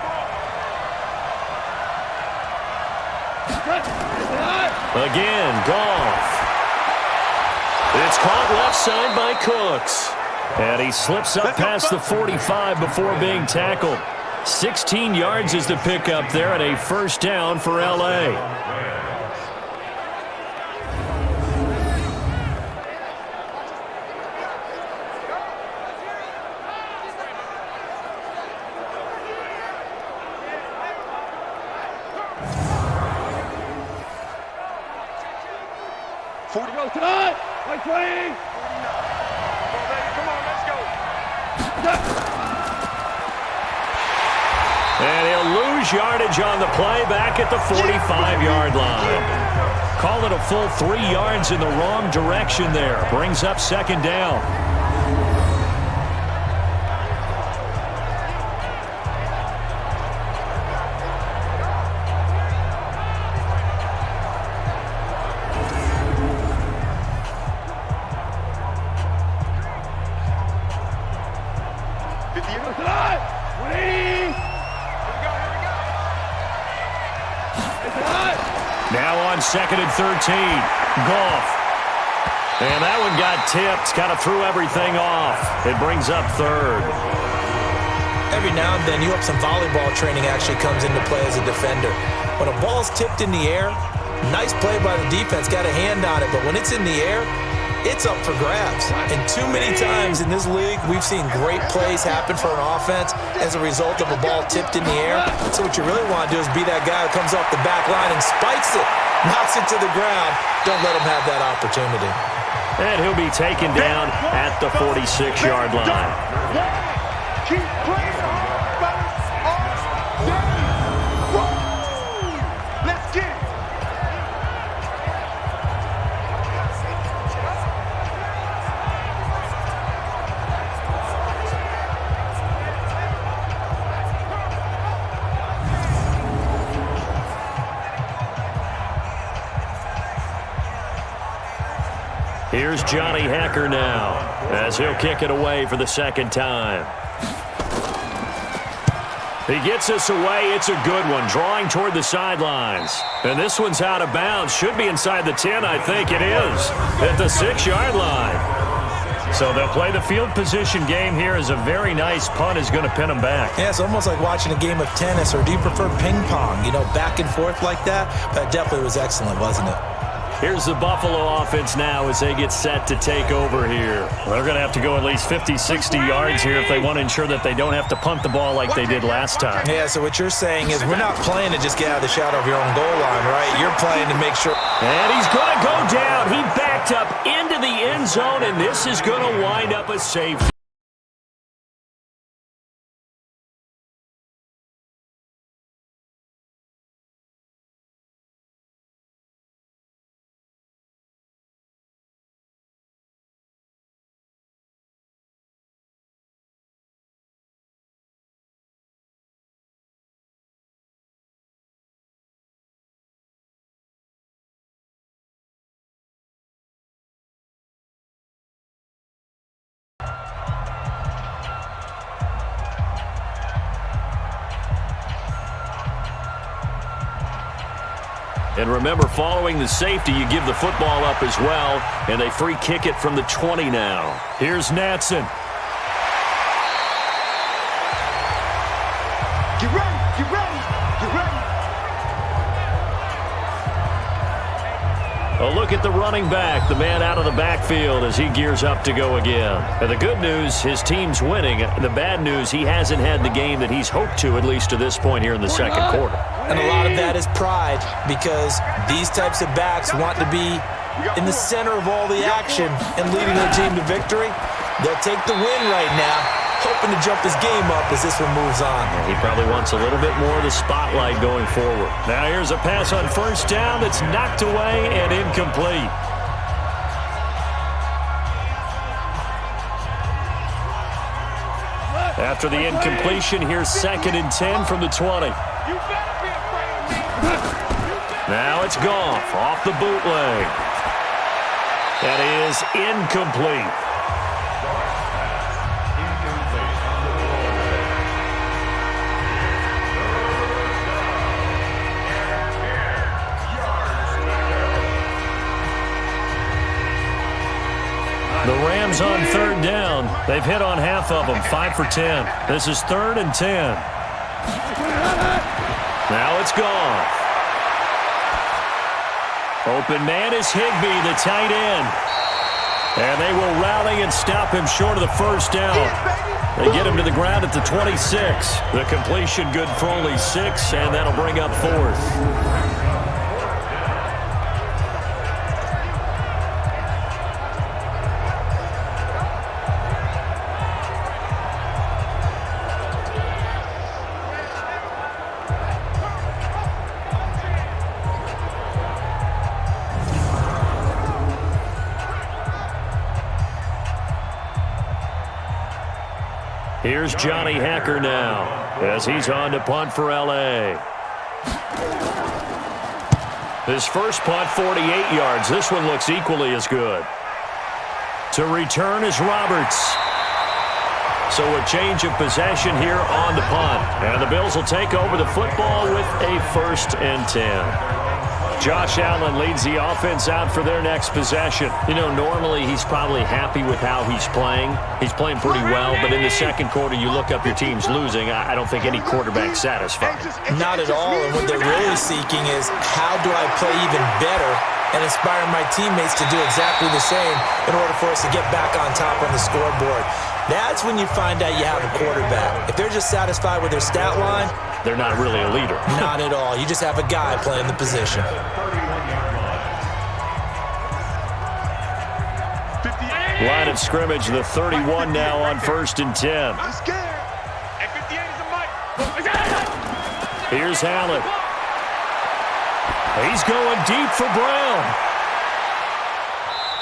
Again, Goff. It's caught left side by Cooks. And he slips up past the 45 before being tackled. 16 yards is the pickup there and a 1st down for L.A. And he'll lose yardage on the play back at the 45-yard line. Call it a full 3 yards in the wrong direction there. Brings up 2nd down. Now on 2nd and 13. Goff. And that one got tipped. Kind of threw everything off. It brings up 3rd. Every now and then, you hope some volleyball training actually comes into play as a defender. When a ball's tipped in the air, nice play by the defense, got a hand on it. But when it's in the air, it's up for grabs. And too many times in this league, we've seen great plays happen for an offense as a result of a ball tipped in the air. So what you really want to do is be that guy who comes off the back line and spikes it, knocks it to the ground. Don't let him have that opportunity. And he'll be taken down at the 46-yard line. Keep playing hard, fellas. All day. Let's get it. Here's Johnny Hecker now as he'll kick it away for the 2nd time. He gets us away. It's a good one, drawing toward the sidelines. And this one's out of bounds. Should be inside the 10, I think it is, at the 6-yard line. So they'll play the field position game here as a very nice punt is going to pin them back. Yeah, it's almost like watching a game of tennis, or do you prefer ping pong? You know, back and forth like that? That definitely was excellent, wasn't it? Here's the Buffalo offense now as they get set to take over here. They're going to have to go at least 50, 60 yards here if they want to ensure that they don't have to punt the ball like they did last time. Yeah, so what you're saying is we're not playing to just get out of the shadow of your own goal line, right? You're playing to make sure. And he's going to go down. He backed up into the end zone, and this is going to wind up a safety. And remember, following the safety, you give the football up as well, and they free kick it from the 20 now. Here's Natson. Get ready, get ready, get ready. A look at the running back, the man out of the backfield as he gears up to go again. And the good news, his team's winning. The bad news, he hasn't had the game that he's hoped to, at least to this point here in the second quarter. And a lot of that is pride, because these types of backs want to be in the center of all the action and leading their team to victory. They'll take the win right now, hoping to jump his game up as this one moves on. He probably wants a little bit more of the spotlight going forward. Now here's a pass on first down that's knocked away and incomplete. After the incompletion, here's 2nd and 10 from the 20. Now it's Goff off the bootleg. That is incomplete. The Rams on 3rd down. They've hit on half of them, 5 for 10. This is 3rd and 10. Now it's Goff. Open man is Higbee, the tight end. And they will rally and stop him short of the first down. They get him to the ground at the 26. The completion good for only 6, and that'll bring up 4th. Here's Johnny Hacker now as he's on to punt for L.A. His first punt, 48 yards. This one looks equally as good. To return is Roberts. So a change of possession here on the punt. And the Bills will take over the football with a 1st and 10. Josh Allen leads the offense out for their next possession. You know, normally he's probably happy with how he's playing. He's playing pretty well, but in the second quarter, you look up your team's losing. I don't think any quarterback's satisfied. Not at all, and what they're really seeking is how do I play even better and inspire my teammates to do exactly the same in order for us to get back on top on the scoreboard. That's when you find out you have a quarterback. If they're just satisfied with their stat line, they're not really a leader. Not at all. You just have a guy playing the position. Line of scrimmage, the 31 now on 1st and 10. I'm scared. At 58 is a mic. Here's Allen. He's going deep for Brown.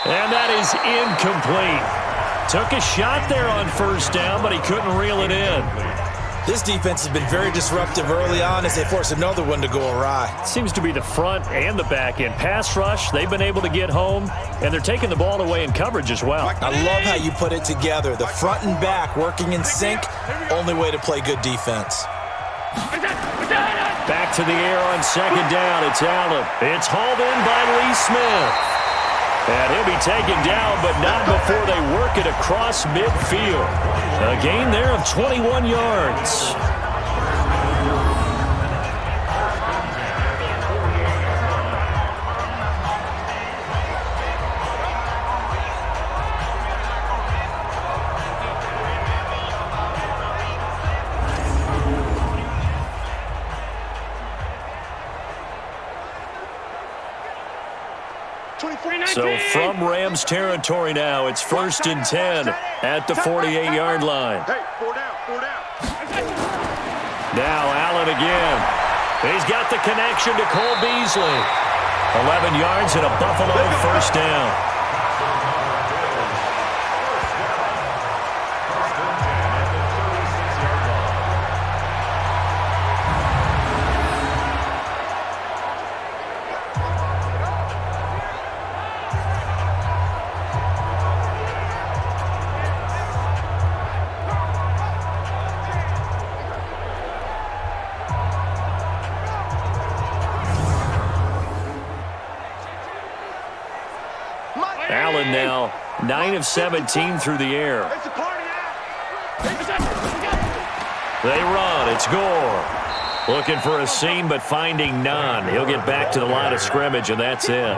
And that is incomplete. Took a shot there on 1st down, but he couldn't reel it in. This defense has been very disruptive early on as they force another one to go awry. Seems to be the front and the back end. Pass rush, they've been able to get home, and they're taking the ball away in coverage as well. I love how you put it together. The front and back working in sync, only way to play good defense. Back to the air on 2nd down. It's Allen. It's hauled in by Lee Smith. And he'll be taken down, but not before they work it across midfield. A gain there of 21 yards. So from Rams territory now, it's 1st and 10 at the 48-yard line. Hey, 4 down, 4 down. Now Allen again. He's got the connection to Cole Beasley. 11 yards and a Buffalo 1st down. Allen now 9 of 17 through the air. It's a party now. They run. It's Gore. Looking for a seam, but finding none. He'll get back to the line of scrimmage, and that's it.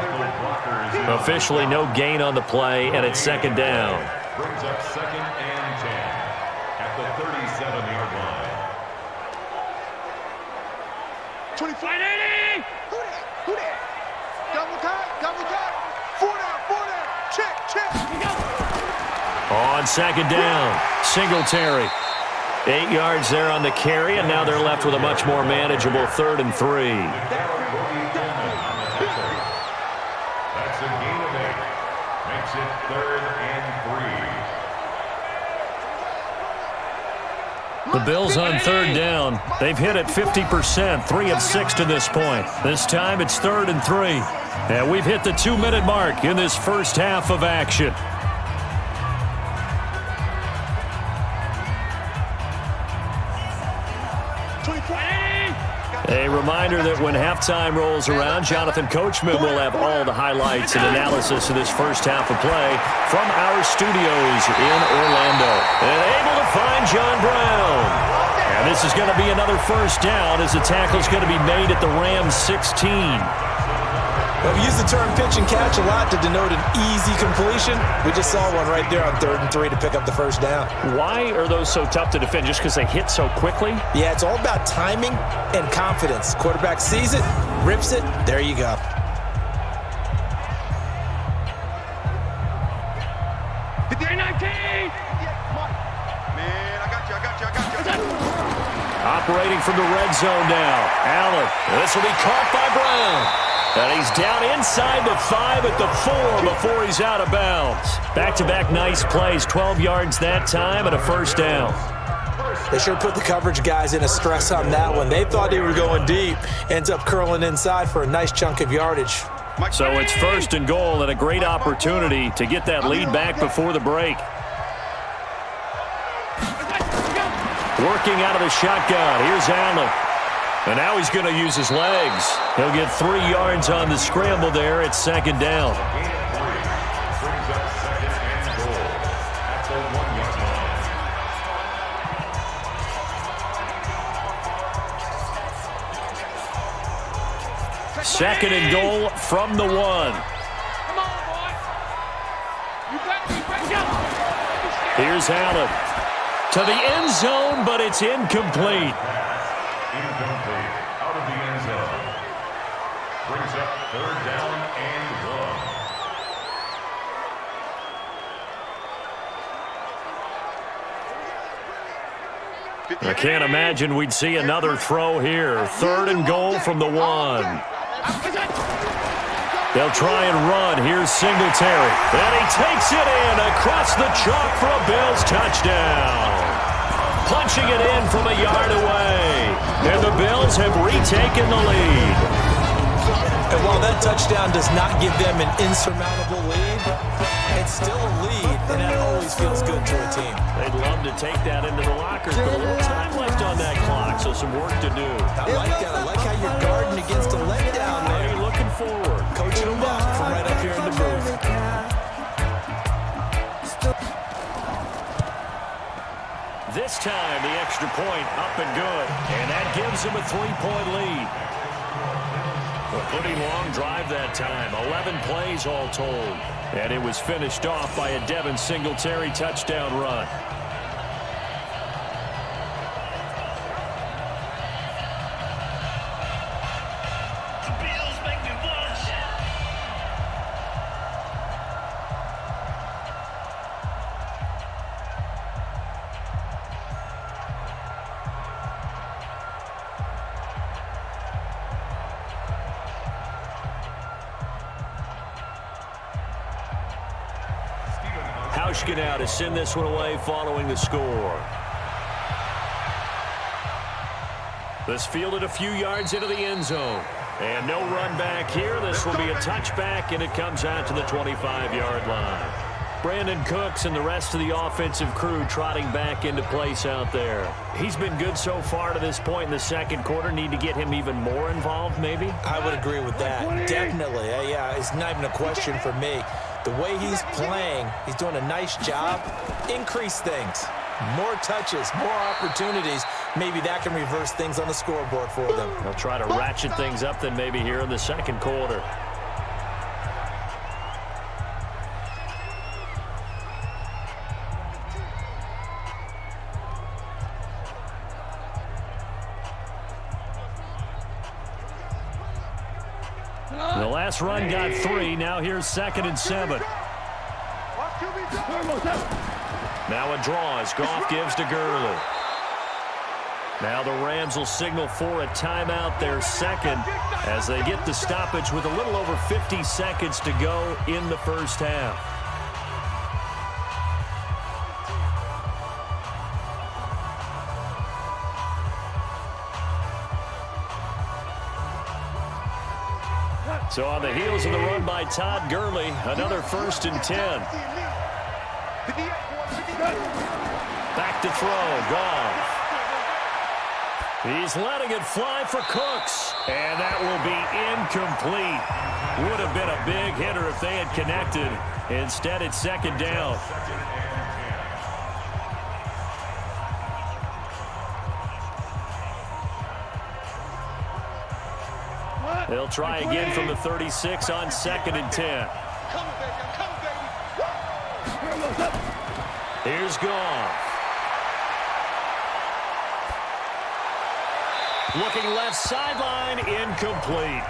Officially no gain on the play, and it's second down. Brings up 2nd and 10 at the 37-yard line. 25. Who that? Double cut. 4 down. Check. On second down, Singletary. 8 yards there on the carry, and now they're left with a much more manageable 3rd and 3. That's a gain of 8. Makes it 3rd and 3. The Bills on 3rd down. They've hit it 50%, 3 of 6 to this point. This time it's 3rd and 3. And we've hit the 2-minute mark in this first half of action. A reminder that when halftime rolls around, Jonathan Coachman will have all the highlights and analysis of this first half of play from our studios in Orlando. And able to find John Brown. And this is going to be another first down as the tackle is going to be made at the Rams 16. Well, we use the term pitch and catch a lot to denote an easy completion. We just saw one right there on 3rd and 3 to pick up the first down. Why are those so tough to defend? Just because they hit so quickly? Yeah, it's all about timing and confidence. Quarterback sees it, rips it, there you go. Man, I got you. Operating from the red zone now. Allen. This will be caught by Brown. And he's down inside the 5 at the 4 before he's out of bounds. Back-to-back nice plays, 12 yards that time and a first down. They sure put the coverage guys in a stress on that one. They thought they were going deep. Ends up curling inside for a nice chunk of yardage. So it's 1st and goal and a great opportunity to get that lead back before the break. Working out of the shotgun. Here's Allen. And now he's going to use his legs. He'll get 3 yards on the scramble there at second down. Gain of 3. Brings up 2nd and goal at the 1-yard line. Second and goal from the 1. Come on, boy. You got me. Here's Allen. To the end zone, but it's incomplete. Incomplete. Out of the end zone. Brings up 3rd down and 1. I can't imagine we'd see another throw here. 3rd and goal from the 1. They'll try and run. Here's Singletary. And he takes it in across the chalk for a Bills touchdown. Punching it in from a yard away. And the Bills have retaken the lead. And while that touchdown does not give them an insurmountable lead, it's still a lead, and that always feels good to a team. They'd love to take that into the lockers, but a little time left on that clock, so some work to do. I like that. I like how you're guarding against a letdown How are there. you looking forward? Coaching them up from right up here in the booth. This time, the extra point up and good. And that gives them a 3-point lead. A pretty long drive that time. 11 plays all told. And it was finished off by a Devin Singletary touchdown run. Now to send this one away following the score. This fielded a few yards into the end zone. And no run back here. This will be a touchback, and it comes out to the 25-yard line. Brandon Cooks and the rest of the offensive crew trotting back into place out there. He's been good so far to this point in the second quarter. Need to get him even more involved, maybe? I would agree with that. Definitely. Yeah, it's not even a question for me. The way he's playing, he's doing a nice job. Increase things. More touches, more opportunities. Maybe that can reverse things on the scoreboard for them. They'll try to ratchet things up then maybe here in the second quarter. The last run got 3. Now here's 2nd and 7. Now a draw as Goff gives to Gurley. Now the Rams will signal for a timeout, their second, as they get the stoppage with a little over 50 seconds to go in the first half. So on the heels of the run by Todd Gurley, another 1st and 10. Back to throw, Goff. He's letting it fly for Cooks, and that will be incomplete. Would have been a big hitter if they had connected. Instead, it's 2nd down. They'll try again from the 36 on 2nd and 10. Here's Goff. Looking left sideline, incomplete.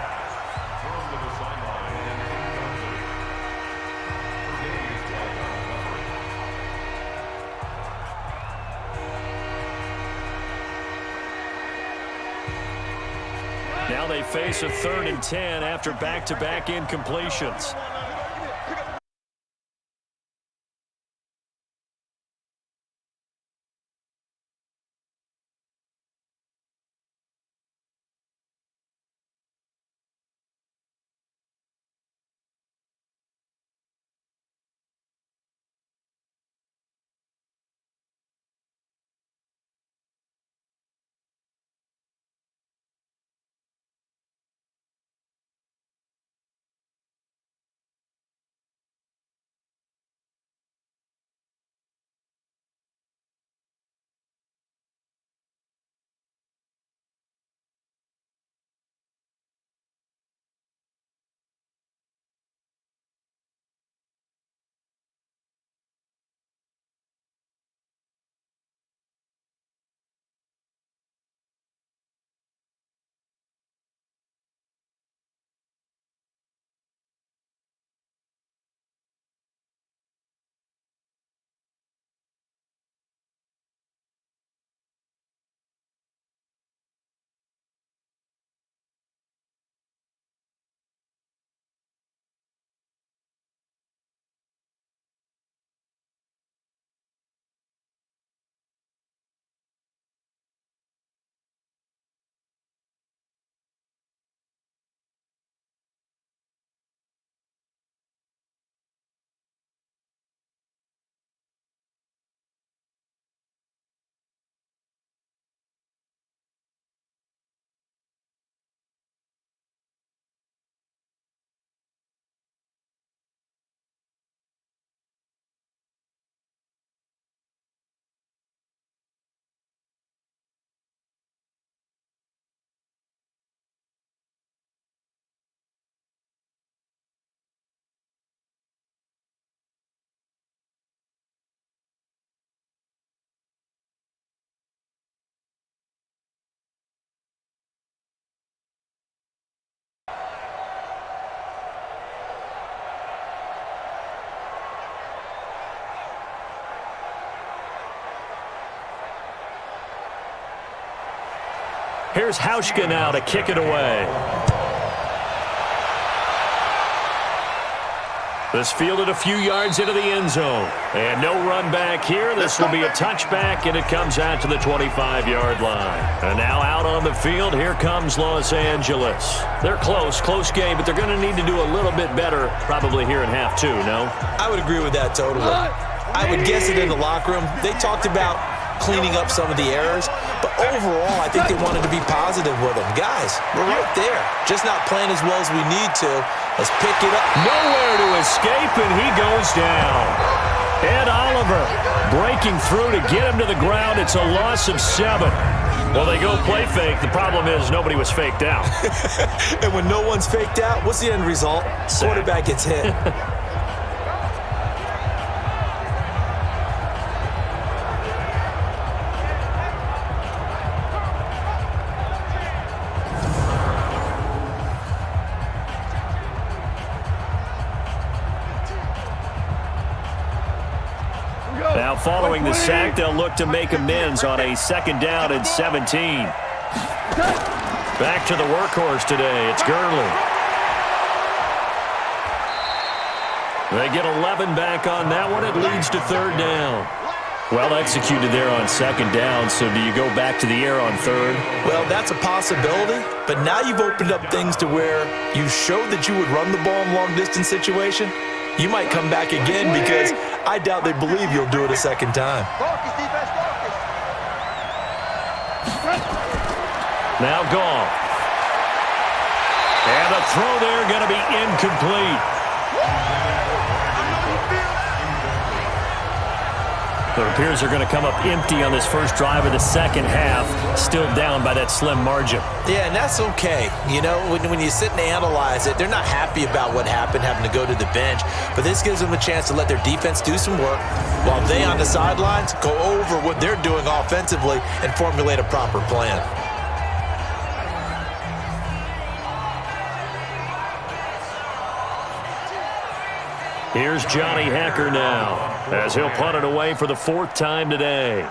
Now they face a 3rd and 10 after back-to-back incompletions. Here's Hauschka now to kick it away. This fielded a few yards into the end zone. And no run back here. This will be a touchback, and it comes out to the 25-yard line. And now out on the field, here comes Los Angeles. They're close game, but they're going to need to do a little bit better probably here in half two, no? I would agree with that totally. I would guess it in the locker room. They talked about cleaning up some of the errors, but overall, I think they wanted to be positive with them. Guys, we're right there. Just not playing as well as we need to. Let's pick it up. Nowhere to escape, and he goes down. Ed Oliver breaking through to get him to the ground. It's a loss of 7. Well, they go play fake. The problem is nobody was faked out. And when no one's faked out, what's the end result? Quarterback gets hit. Now following the sack, they'll look to make amends on a 2nd down and 17. Back to the workhorse today. It's Gurley. They get 11 back on that one. It leads to 3rd down. Well executed there on 2nd down, so do you go back to the air on 3rd? Well, that's a possibility, but now you've opened up things to where you showed that you would run the ball in long-distance situation. You might come back again because I doubt they believe you'll do it a 2nd time. Now gone. And the throw there going to be incomplete. It appears they're going to come up empty on this first drive of the 2nd half, still down by that slim margin. Yeah, and that's okay. You know, when you sit and analyze it, they're not happy about what happened, having to go to the bench. But this gives them a chance to let their defense do some work while they on the sidelines go over what they're doing offensively and formulate a proper plan. Here's Johnny Hacker now, as he'll punt it away for the 4th time today.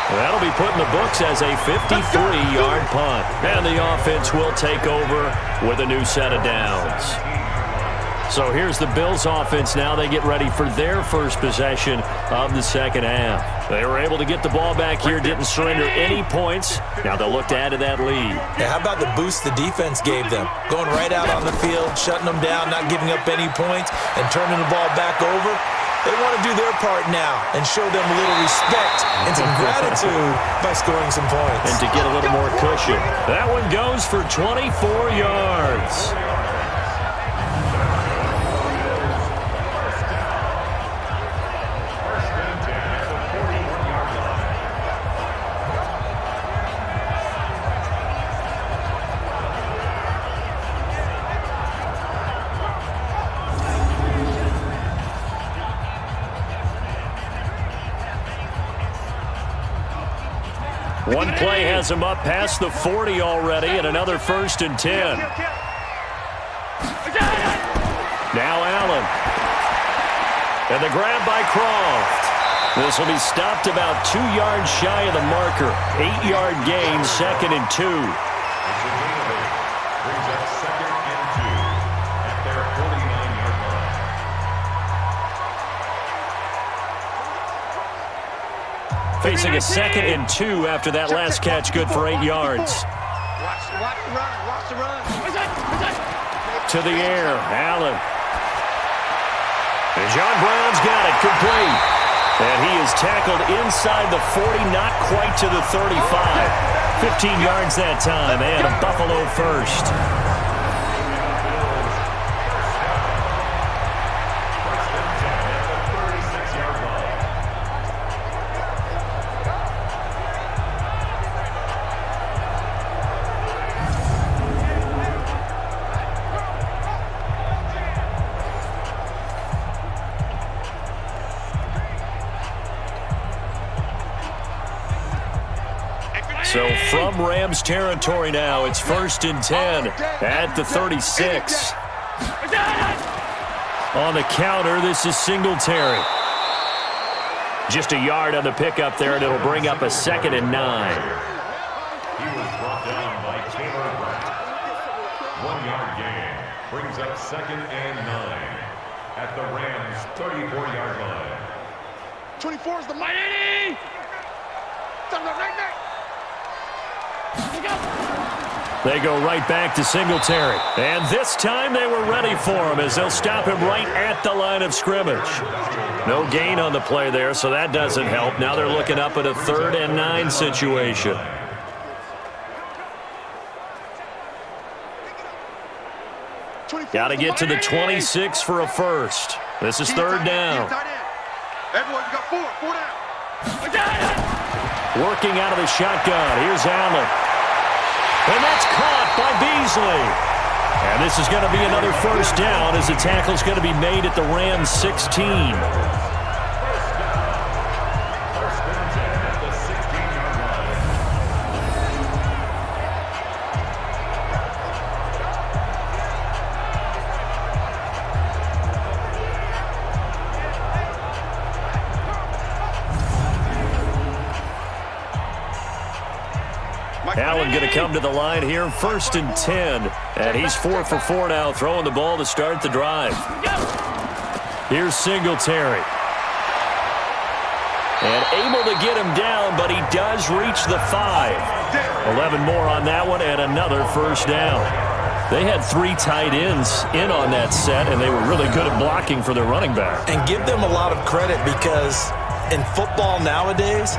That'll be put in the books as a 53-yard punt. And the offense will take over with a new set of downs. So here's the Bills offense now. They get ready for their first possession of the 2nd half. They were able to get the ball back here, didn't surrender any points. Now they'll look to add to that lead. Yeah, how about the boost the defense gave them? Going right out on the field, shutting them down, not giving up any points, and turning the ball back over. They want to do their part now and show them a little respect and some gratitude by scoring some points. And to get a little more cushion. That one goes for 24 yards. One play has him up past the 40 already, and another 1st and 10. Now Allen. And the grab by Croft. This will be stopped about 2 yards shy of the marker. 8-yard gain, 2nd and 2. Brings up 2nd and 2 at their 49-yard line. Facing a 2nd and 2 after that last catch, good for 8 yards. Watch the run. To the air, Allen. And John Brown's got it, complete. And he is tackled inside the 40, not quite to the 35. 15 yards that time, and a Buffalo first. So from Rams territory now, it's 1st and 10 at the 36. On the counter, this is Singletary. Just a yard on the pickup there, and it'll bring up a 2nd and 9. He was brought down by Taylor Brett. 1-yard gain brings up 2nd and 9 at the Rams' 34-yard line. 24 is the mighty. They go right back to Singletary. And this time they were ready for him as they'll stop him right at the line of scrimmage. No gain on the play there, so that doesn't help. Now they're looking up at a 3rd and 9 situation. Got to get to the 26 for a first. This is 3rd down. Everyone, you got 4 down. Working out of the shotgun. Here's Allen. And that's caught by Beasley. And this is going to be another 1st down as the tackle's going to be made at the Rams' 16. Allen going to come to the line here, 1st and 10. And he's 4 for 4 now, throwing the ball to start the drive. Here's Singletary. And able to get him down, but he does reach the 5. 11 more on that one, and another 1st down. They had 3 tight ends in on that set, and they were really good at blocking for their running back. And give them a lot of credit because in football nowadays,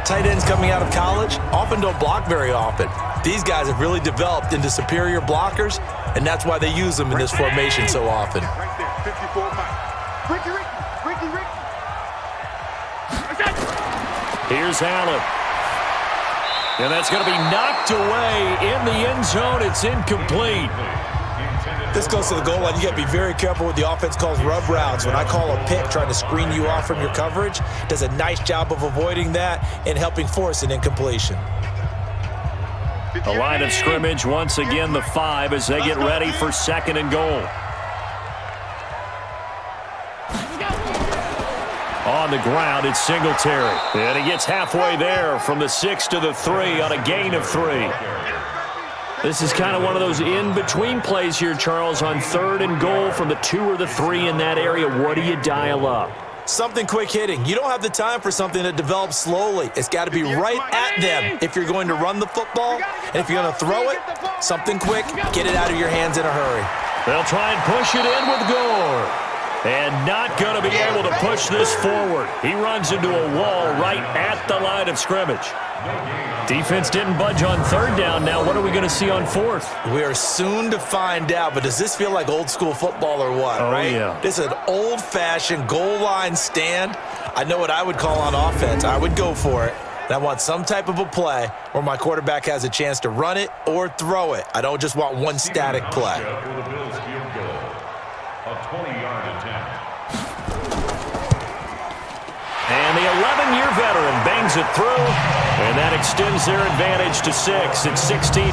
tight ends coming out of college often don't block very often. These guys have really developed into superior blockers, and that's why they use them in this formation so often. Right there, 54 Mike. Ricky. Here's Allen. And that's going to be knocked away in the end zone. It's incomplete. This goes to the goal line. You got to be very careful with the offense calls rub routes. When I call a pick trying to screen you off from your coverage, does a nice job of avoiding that and helping force an incompletion. The line of scrimmage, once again, the 5 as they get ready for 2nd and goal. On the ground, it's Singletary. And he gets halfway there from the 6 to the 3 on a gain of 3. This is kind of one of those in-between plays here, Charles, on 3rd and goal from the 2 or the 3 in that area. What do you dial up? Something quick hitting. You don't have the time for something that develops slowly. It's got to be right at them if you're going to run the football. And if you're going to throw it, something quick, get it out of your hands in a hurry. They'll try and push it in with Gore. And not going to be able to push this forward. He runs into a wall right at the line of scrimmage. Defense didn't budge on 3rd down. Now what are we going to see on 4th? We are soon to find out, but does this feel like old school football or what, right? Yeah. This is an old-fashioned goal line stand. I know what I would call on offense. I would go for it. And I want some type of a play where my quarterback has a chance to run it or throw it. I don't just want one static play. For the Bills field goal, a 20-yard attempt. And the 11-year veteran bangs it through, and that extends their advantage to 6. It's 16-10.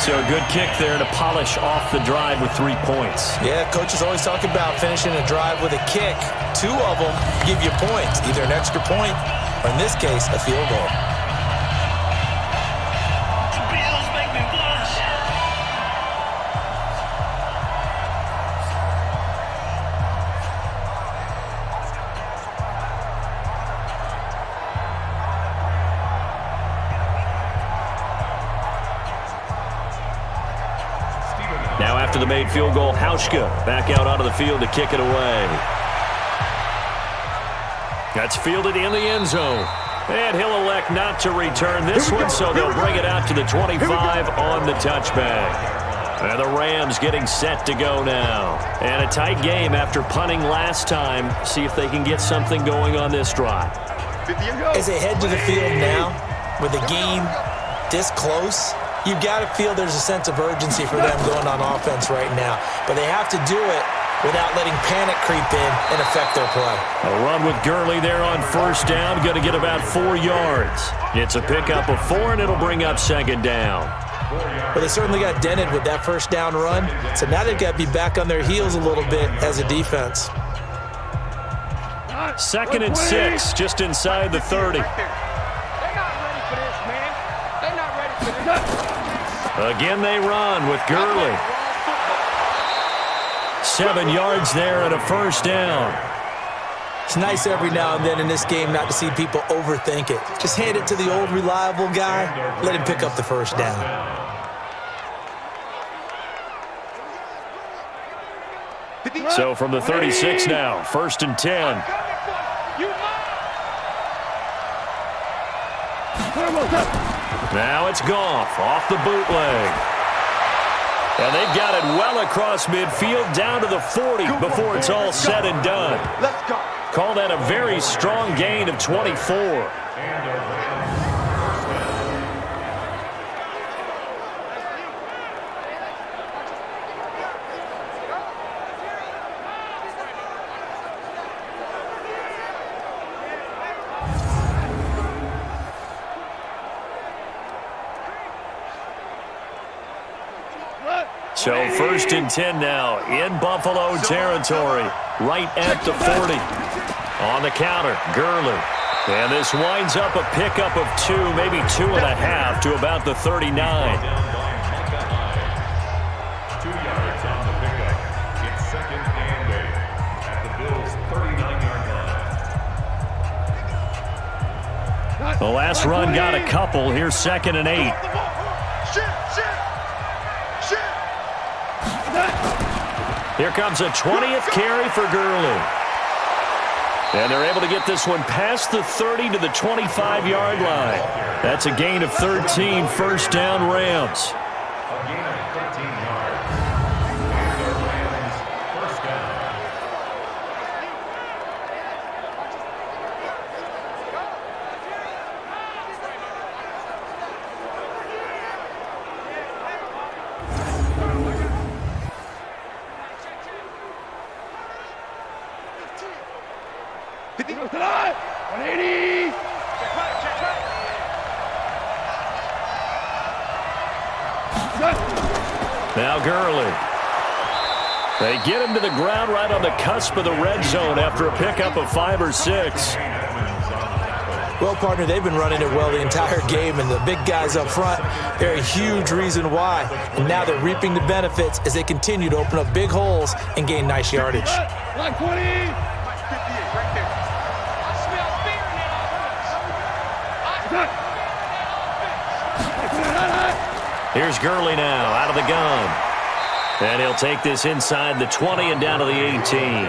So a good kick there to polish off the drive with 3 points. Yeah, coaches always talk about finishing a drive with a kick. 2 of them give you points, either an extra point or, in this case, a field goal. Now after the made field goal, Hauschka back out onto the field to kick it away. That's fielded in the end zone. And he'll elect not to return this one, so they'll bring it out to the 25 on the touchback. And the Rams getting set to go now. And a tight game after punting last time. See if they can get something going on this drive. As they head to the field now, with the game this close, you've got to feel there's a sense of urgency for them going on offense right now. But they have to do it without letting panic creep in and affect their play. A run with Gurley there on 1st down. Going to get about 4 yards. It's a pickup of 4, and it'll bring up 2nd down. Well, they certainly got dented with that 1st down run. So now they've got to be back on their heels a little bit as a defense. 2nd and 6, just inside the 30. They're not ready for this, man. They're not ready for this. Again they run with Gurley. 7 yards there and a first down. It's nice every now and then in this game not to see people overthink it. Just hand it to the old reliable guy, let him pick up the first down. So from the 36 now, 1st and 10. Now it's Goff off the bootleg. And they've got it well across midfield down to the 40 before it's all said and done. Let's go. Call that a very strong gain of 24. So 1st and 10 now in Buffalo territory, right at the 40. On the counter, Gurley. And this winds up a pickup of 2, maybe 2.5 to about the 39. 2 yards on the pickup. It's 2nd and 8 at the Bills' 39-yard line. The last run got a couple. Here's 2nd and 8. Here comes a 20th carry for Gurley. And they're able to get this one past the 30 to the 25-yard line. That's a gain of 13, first down Rams. A gain of 13 yards. And the Rams' first down. Now Gurley. They get him to the ground right on the cusp of the red zone after a pickup of 5 or 6. Well, partner, they've been running it well the entire game, and the big guys up front, they're a huge reason why. And now they're reaping the benefits as they continue to open up big holes and gain nice yardage. Like 20. 58 right there. I smell fear now. Here's Gurley now out of the gun. And he'll take this inside the 20 and down to the 18.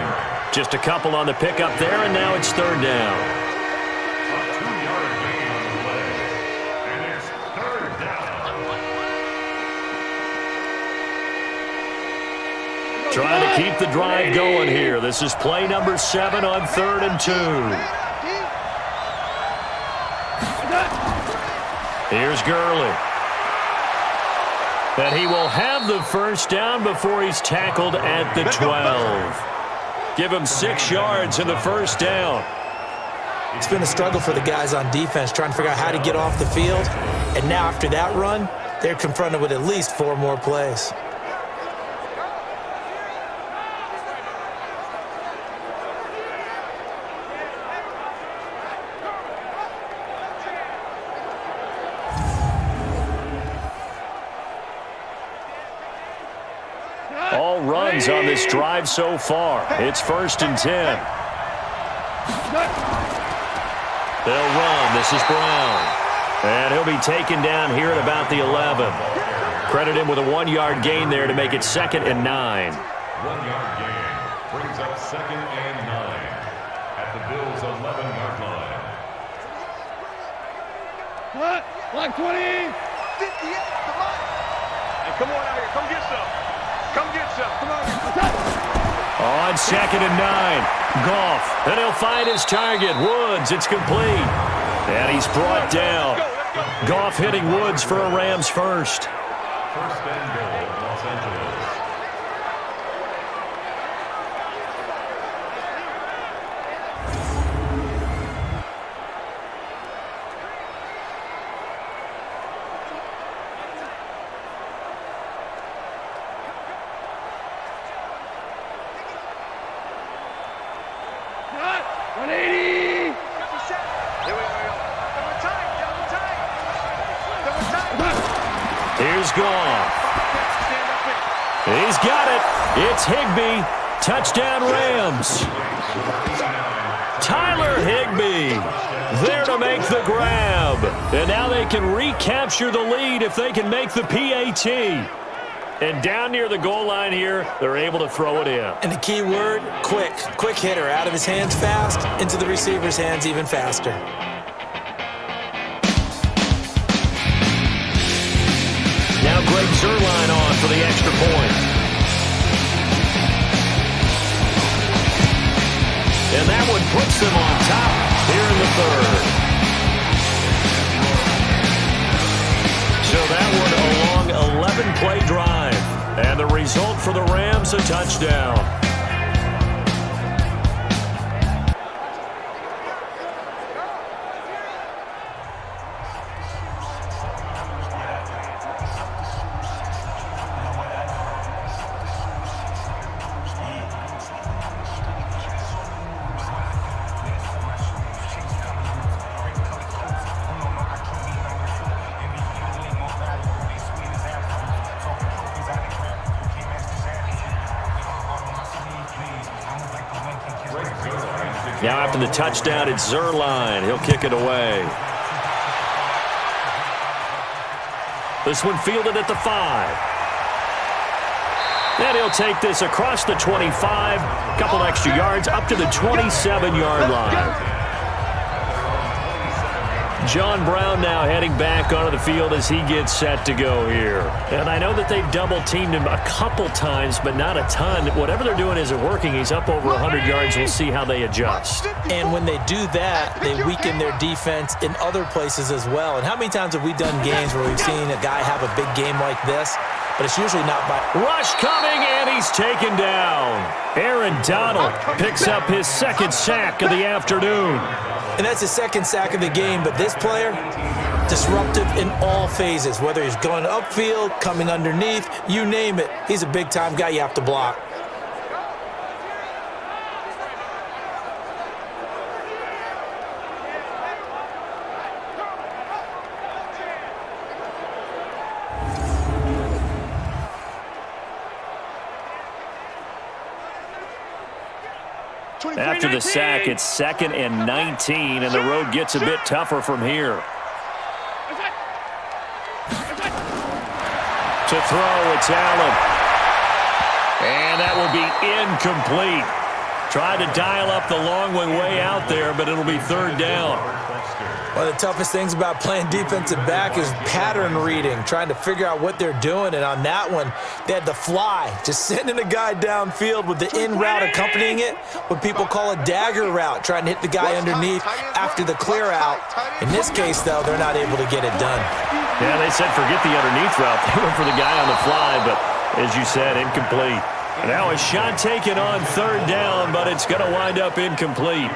Just a couple on the pickup there, and now it's 3rd down. A 2-yard gain on the play. And it's 3rd down. Trying to keep the drive going here. This is play number 7 on 3rd and 2. Here's Gurley. And he will have the first down before he's tackled at the 12. Give him 6 yards in the first down. It's been a struggle for the guys on defense trying to figure out how to get off the field. And now after that run, they're confronted with at least 4 more plays. All runs on this drive so far. It's 1st and 10. They'll run. This is Brown. And he'll be taken down here at about the 11. Credit him with a 1-yard gain there to make it 2nd and 9. 1-yard gain brings up 2nd and 9 at the Bills' 11-yard line. What? Like 20. 58. Come on. Hey, come on out here. Come get some. Come get some. Come on. On 2nd and 9. Goff. And he'll find his target. Woods. It's complete. And he's brought down. Goff hitting Woods for a Rams first. First and goal, Los Angeles. 180. Here we go. Double tight. Here's Goff. He's got it. It's Higbee. Touchdown Rams. Tyler Higbee there to make the grab. And now they can recapture the lead if they can make the PAT. And down near the goal line here, they're able to throw it in. And the key word, quick. Quick hitter. Out of his hands fast, into the receiver's hands even faster. Now Greg Zuerlein on for the extra point. And that one puts them on top here in the third. So that one a long 11-play drive. And the result for the Rams, a touchdown. Now after the touchdown, it's Zuerlein. He'll kick it away. This one fielded at the 5. And he'll take this across the 25. A couple extra yards up to the 27-yard line. John Brown now heading back onto the field as he gets set to go here. And I know that they've double-teamed him a couple times, but not a ton. Whatever they're doing isn't working. He's up over 100 yards. We'll see how they adjust. And when they do that, they weaken their defense in other places as well. And how many times have we done games where we've seen a guy have a big game like this, but it's usually not by... Rush coming, and he's taken down. Aaron Donald picks up his second sack of the afternoon. And that's his second sack of the game, but this player, disruptive in all phases, whether he's going upfield, coming underneath, you name it. He's a big-time guy you have to block. After the sack, it's 2nd and 19, and the road gets a bit tougher from here. To throw, it's Allen. And that will be incomplete. Tried to dial up the long one way out there, but it'll be 3rd down. One of the toughest things about playing defensive back is pattern reading, trying to figure out what they're doing. And on that one, they had the fly, just sending a guy downfield with the in route accompanying it, what people call a dagger route, trying to hit the guy underneath after the clear out. In this case, though, they're not able to get it done. Yeah, they said forget the underneath route. They went for the guy on the fly, but as you said, incomplete. Now a shot taken on 3rd down, but it's going to wind up incomplete.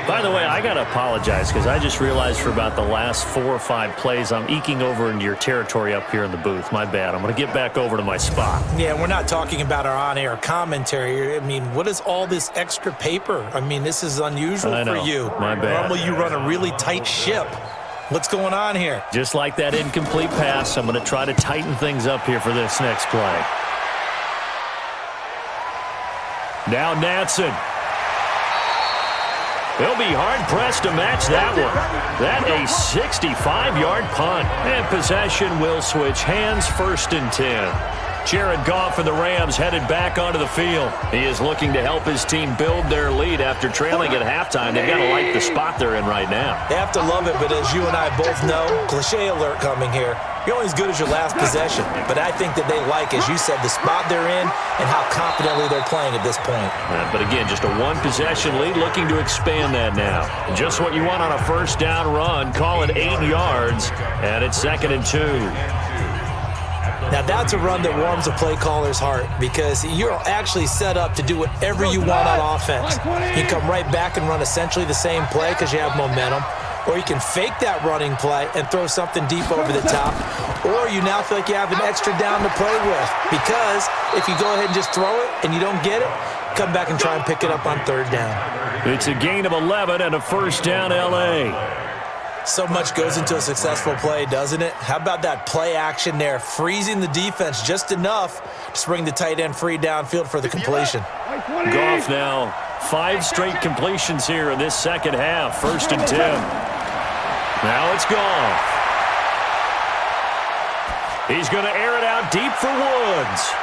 By the way, I got to apologize because I just realized for about the last 4 or 5 plays, I'm eking over into your territory up here in the booth. My bad. I'm going to get back over to my spot. Yeah, we're not talking about our on-air commentary. I mean, what is all this extra paper? I mean, this is unusual for you. My bad. Normally you run a really tight ship. What's going on here? Just like that incomplete pass, I'm going to try to tighten things up here for this next play. Now Natson. They'll be hard-pressed to match that one. That a 65-yard punt. And possession will switch hands, 1st and 10. Jared Goff and the Rams headed back onto the field. He is looking to help his team build their lead after trailing at halftime. They've got to like the spot they're in right now. They have to love it, but as you and I both know, cliche alert coming here. You're only as good as your last possession. But I think that they like, as you said, the spot they're in and how confidently they're playing at this point. But again, just a 1-possession lead, looking to expand that now. Just what you want on a 1st down run. Call it 8 yards, and it's 2nd and 2. Now, that's a run that warms a play caller's heart because you're actually set up to do whatever you want on offense. You can come right back and run essentially the same play because you have momentum, or you can fake that running play and throw something deep over the top, or you now feel like you have an extra down to play with because if you go ahead and just throw it and you don't get it, come back and try and pick it up on 3rd down. It's a gain of 11 and a first down, L.A. So much goes into a successful play, doesn't it? How about that play action there, freezing the defense just enough to bring the tight end free downfield for the completion. Goff now, 5 straight completions here in this second half. 1st and 10. Now it's Goff. He's going to air it out deep for Woods.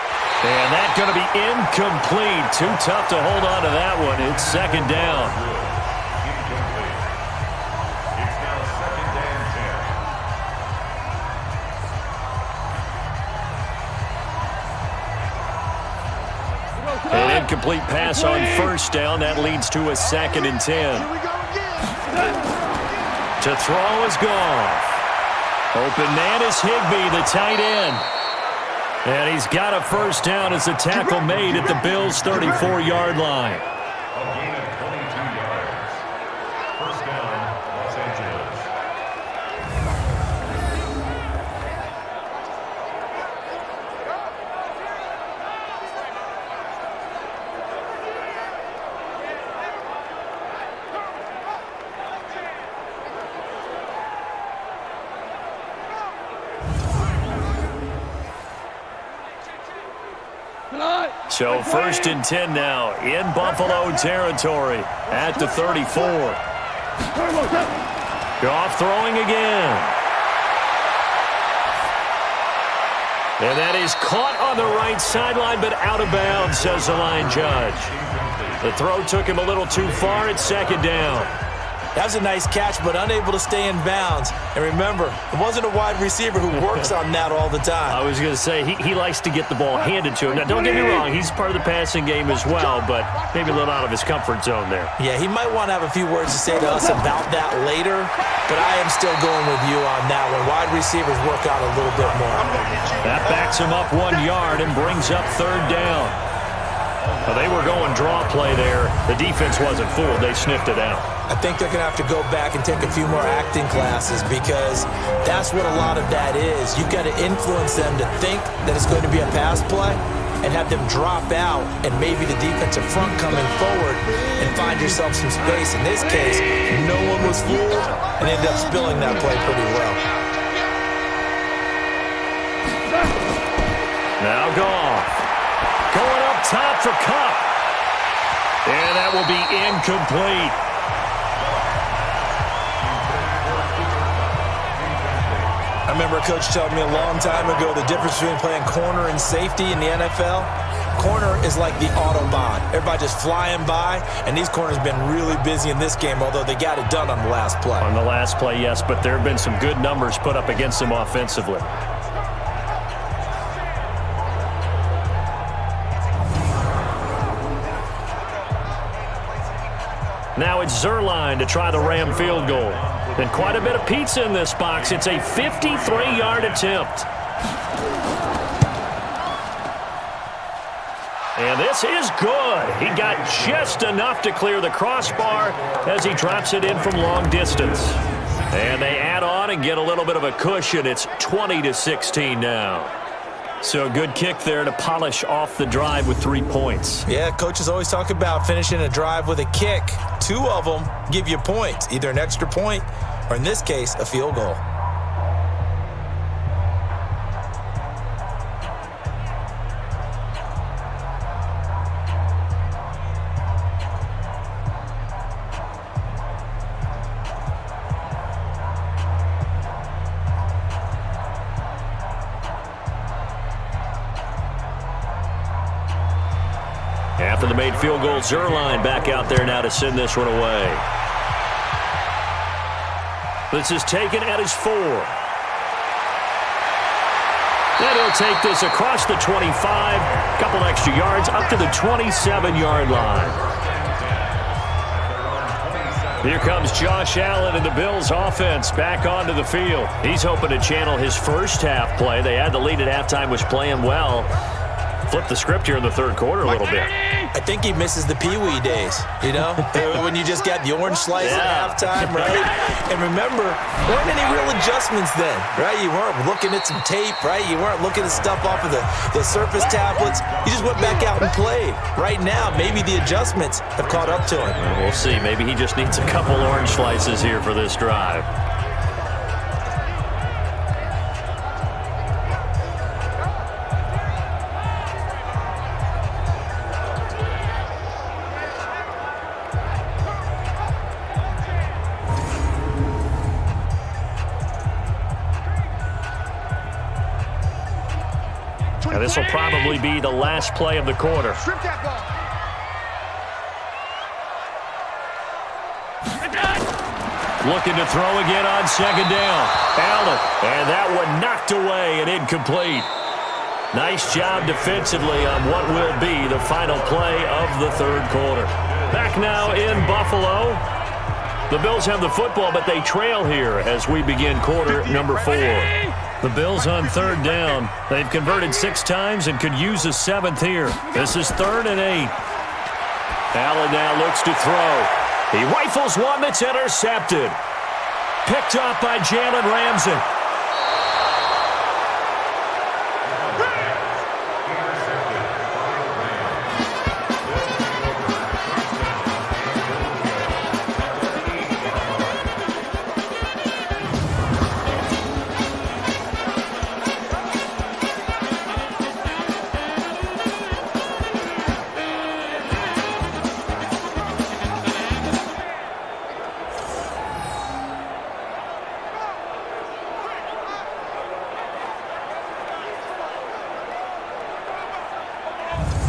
And that's going to be incomplete. Too tough to hold on to that one. It's 2nd down. An incomplete pass on 1st down. That leads to a 2nd and 10. To throw is Goff. Open man is Higbee, the tight end. And he's got a 1st down as the tackle made at the Bills' 34-yard line. A gain of 22 yards. 1st down, Los Angeles. So 1st and 10 now in Buffalo territory at the 34. Goff throwing again. And that is caught on the right sideline, but out of bounds, says the line judge. The throw took him a little too far at 2nd down. That was a nice catch, but unable to stay in bounds. And remember, it wasn't a wide receiver who works on that all the time. I was going to say, he likes to get the ball handed to him. Now, don't get me wrong, he's part of the passing game as well, but maybe a little out of his comfort zone there. Yeah, he might want to have a few words to say to us about that later, but I am still going with you on that one. Wide receivers work out a little bit more. That backs him up 1 yard and brings up 3rd down. Well, they were going draw play there. The defense wasn't fooled. They sniffed it out. I think they're going to have to go back and take a few more acting classes because that's what a lot of that is. You've got to influence them to think that it's going to be a pass play and have them drop out and maybe the defensive front coming forward and find yourself some space. In this case, no one was fooled and ended up spilling that play pretty well. Now Goff. Going up top for Kupp. And that will be incomplete. I remember a coach telling me a long time ago the difference between playing corner and safety in the NFL. Corner is like the Autobahn. Everybody just flying by, and these corners have been really busy in this game, although they got it done on the last play. On the last play, yes, but there have been some good numbers put up against them offensively. Now it's Zerline to try the Ram field goal. And quite a bit of pizza in this box. It's a 53-yard attempt. And this is good. He got just enough to clear the crossbar as he drops it in from long distance. And they add on and get a little bit of a cushion. It's 20-16 now. So a good kick there to polish off the drive with 3 points. Yeah, coaches always talk about finishing a drive with a kick. 2 of them give you points, either an extra point or, in this case, a field goal. After the made field goal, Zerline back out there now to send this one away. This is taken at his 4. Then he'll take this across the 25, couple extra yards up to the 27-yard line. Here comes Josh Allen and the Bills offense back onto the field. He's hoping to channel his first half play. They had the lead at halftime, was playing well. flip the script here in the third quarter a little bit. I think he misses the Pee-wee days, you know, when you just got the orange slice at halftime, right? And remember, there weren't any real adjustments then, right? You weren't looking at some tape, right? You weren't looking at stuff off of the Surface tablets. You just went back out and played. Right now, maybe the adjustments have caught up to him. We'll see. Maybe he just needs a couple orange slices here for this drive. Now, this will probably be the last play of the quarter. Strip that ball. Looking to throw again on second down. Allen, and that one knocked away and incomplete. Nice job defensively on what will be the final play of the third quarter. Back now in Buffalo. The Bills have the football, but they trail here as we begin quarter number 4. The Bills on third down. They've converted 6 times and could use a 7th here. This is 3rd and 8. Allen now looks to throw. He rifles one that's intercepted. Picked off by Jalen Ramsey.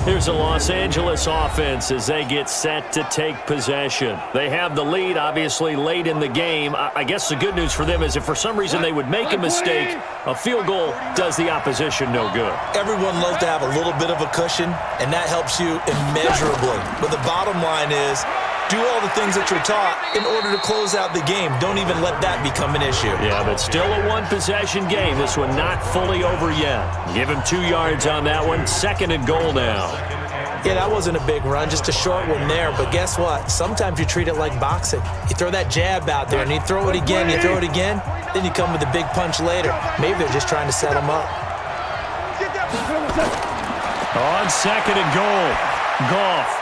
Here's the Los Angeles offense as they get set to take possession. They have the lead, obviously, late in the game. I guess the good news for them is if for some reason they would make a mistake, a field goal does the opposition no good. Everyone loves to have a little bit of a cushion, and that helps you immeasurably. But the bottom line is, do all the things that you're taught in order to close out the game. Don't even let that become an issue. Yeah, but still a one-possession game. This one not fully over yet. Give him 2 yards on that one. 2nd and goal now. Yeah, that wasn't a big run, just a short one there. But guess what? Sometimes you treat it like boxing. You throw that jab out there, and you throw it again, you throw it again, then you come with a big punch later. Maybe they're just trying to set him up. On 2nd and goal, Goff.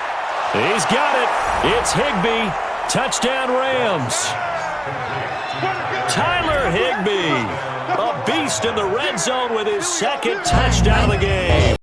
He's got it. It's Higbee. Touchdown Rams. Tyler Higbee, a beast in the red zone with his 2nd touchdown of the game.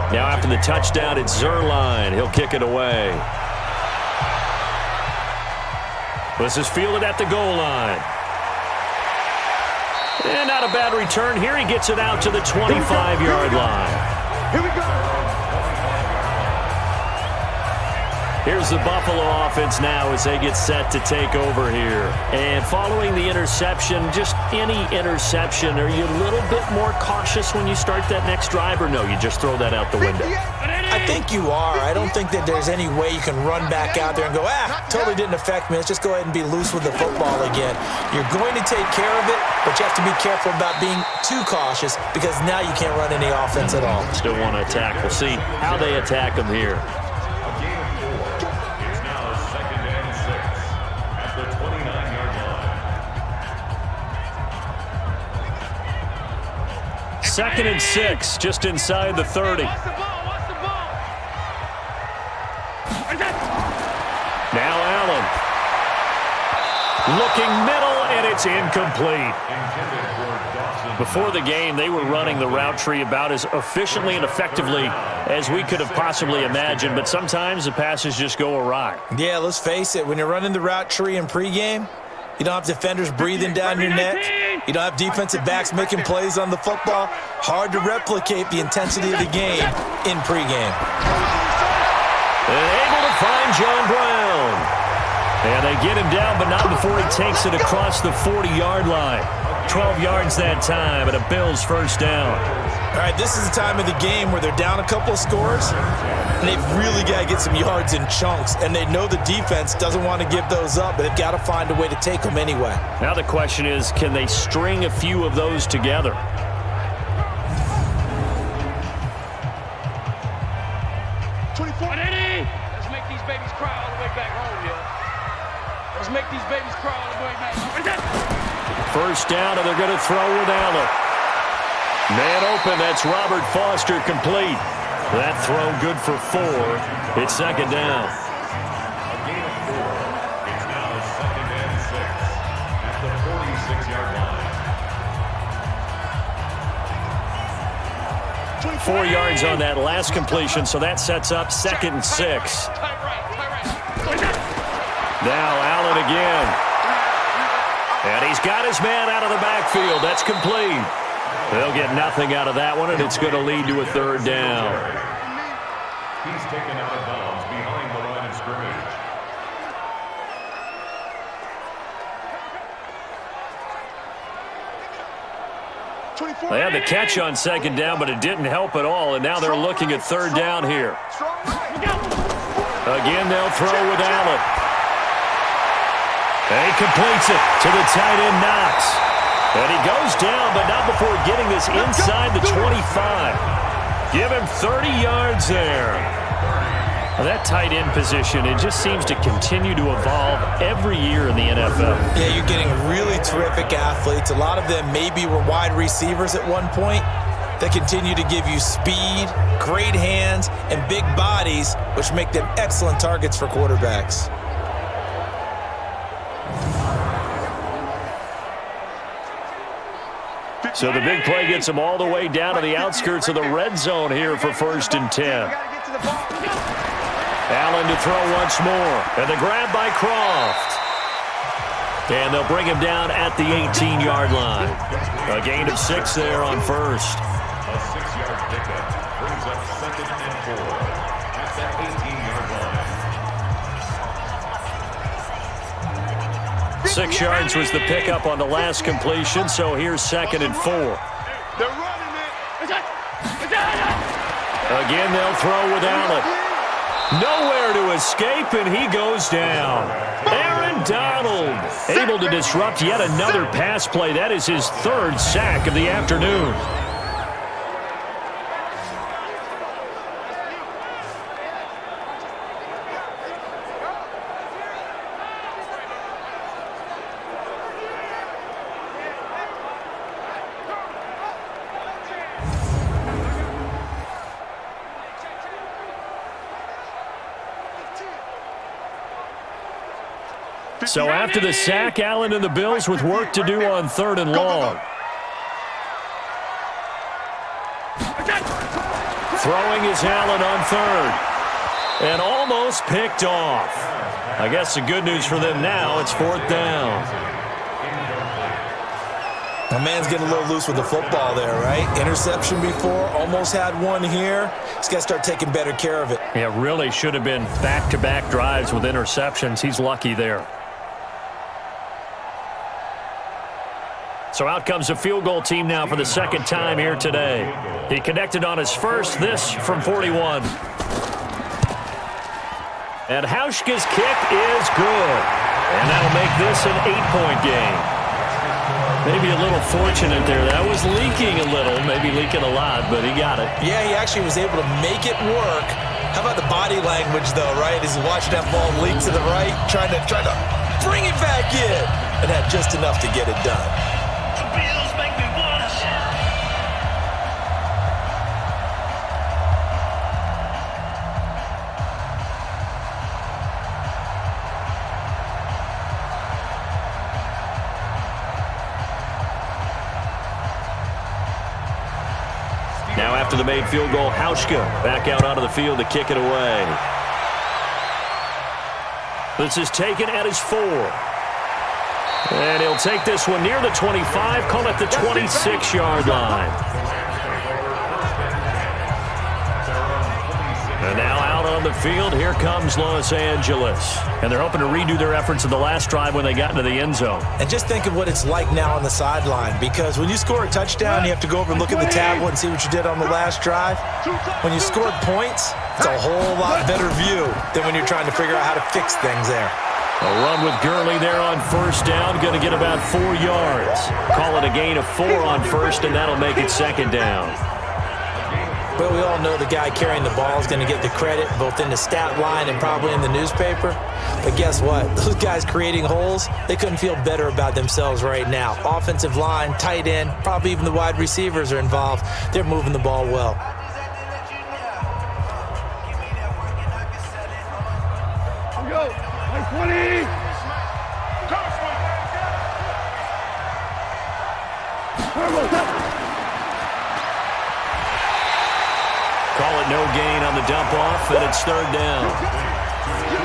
Now after the touchdown, it's Zerline. He'll kick it away. This is fielded at the goal line. And not a bad return here. He gets it out to the 25-yard line. Here we go. Here's the Buffalo offense now as they get set to take over here. And following the interception, just any interception, are you a little bit more cautious when you start that next drive, or no, you just throw that out the window? I think you are. I don't think that there's any way you can run back out there and go, totally didn't affect me. Let's just go ahead and be loose with the football again. You're going to take care of it, but you have to be careful about being too cautious because now you can't run any offense at all. Still want to attack. We'll see how they attack them here. 2nd and 6, just inside the 30. Watch the ball. Watch the ball. Now Allen. Looking middle, and it's incomplete. Before the game, they were running the route tree about as efficiently and effectively as we could have possibly imagined, but sometimes the passes just go awry. Yeah, let's face it. When you're running the route tree in pregame, you don't have defenders breathing down your neck. You don't have defensive backs making plays on the football. Hard to replicate the intensity of the game in pregame. And able to find John Brown. And they get him down, but not before he takes it across the 40-yard line. 12 yards that time, and a Bills first down. All right, this is the time of the game where they're down a couple of scores, and they've really got to get some yards in chunks, and they know the defense doesn't want to give those up, but they've got to find a way to take them anyway. Now the question is, can they string a few of those together? Let's make these babies cry all the way back home, yeah. Let's make these babies cry all the way back home. First down, and they're going to throw with Allen. Man open, that's Robert Foster complete. That throw good for 4. It's 2nd down. A gain of 4. It's now 2nd and 6 at the 46-yard line. 4 yards on that last completion, so that sets up 2nd and 6. Now Allen again. And he's got his man out of the backfield. That's complete. They'll get nothing out of that one, and it's going to lead to a 3rd down. He's taken out of bounds behind the line of scrimmage. They had the catch on 2nd down, but it didn't help at all, and now they're looking at 3rd down here. Again, they'll throw with Allen. And he completes it to the tight end, Knox. And he goes down, but not before getting this inside the 25. Give him 30 yards there. Well, that tight end position, it just seems to continue to evolve every year in the NFL. Yeah, you're getting really terrific athletes. A lot of them maybe were wide receivers at one point. They continue to give you speed, great hands, and big bodies, which make them excellent targets for quarterbacks. So the big play gets them all the way down to the outskirts of the red zone here for 1st and 10. Allen to throw once more. And the grab by Croft. And they'll bring him down at the 18-yard line. A gain of 6 there on 1st. A 6-yard pickup brings up 2nd and 4 at that 18-yard line. 6 yards was the pickup on the last completion, so here's 2nd and 4. They're running it. Again, they'll throw with Allen. Nowhere to escape, and he goes down. Aaron Donald able to disrupt yet another pass play. That is his 3rd sack of the afternoon. So after the sack, Allen and the Bills with work to do on 3rd and long. Throwing is Allen on 3rd. And almost picked off. I guess the good news for them now, it's 4th down. My man's getting a little loose with the football there, right? Interception before, almost had one here. He's got to start taking better care of it. Yeah, really should have been back-to-back drives with interceptions. He's lucky there. So out comes a field goal team now for the 2nd time here today. He connected on his first, this from 41. And Hauschka's kick is good. And that'll make this an 8-point game. Maybe a little fortunate there. That was leaking a little, maybe leaking a lot, but he got it. Yeah, he actually was able to make it work. How about the body language, though, right? As he watched that ball leak to the right, trying to bring it back in, and had just enough to get it done. After the made field goal, Hauschka back out onto the field to kick it away. This is taken at his 4. And he'll take this one near the 25, call it the 26-yard line. And now out on the field, here comes Los Angeles. And they're hoping to redo their efforts in the last drive when they got into the end zone. And just think of what it's like now on the sideline, because when you score a touchdown, you have to go over and look at the tablet and see what you did on the last drive. When you scored points, it's a whole lot better view than when you're trying to figure out how to fix things there. A run with Gurley there on first down, going to get about 4 yards. Call it a gain of 4 on first, and that'll make it second down. But we all know the guy carrying the ball is going to get the credit, both in the stat line and probably in the newspaper. But guess what? Those guys creating holes, they couldn't feel better about themselves right now. Offensive line, tight end, probably even the wide receivers are involved. They're moving the ball well. Go. 20. Call it no gain on the dump off, and it's third down.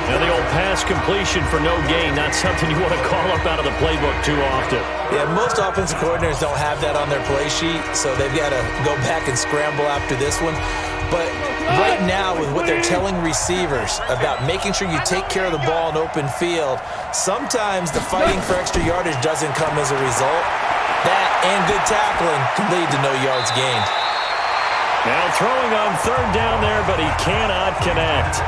Now the old pass completion for no gain, not something you want to call up out of the playbook too often. Yeah, most offensive coordinators don't have that on their play sheet, so they've got to go back and scramble after this one. But right now, with what they're telling receivers about making sure you take care of the ball in open field, sometimes the fighting for extra yardage doesn't come as a result. That and good tackling can lead to no yards gained. Now throwing on third down there, but he cannot connect.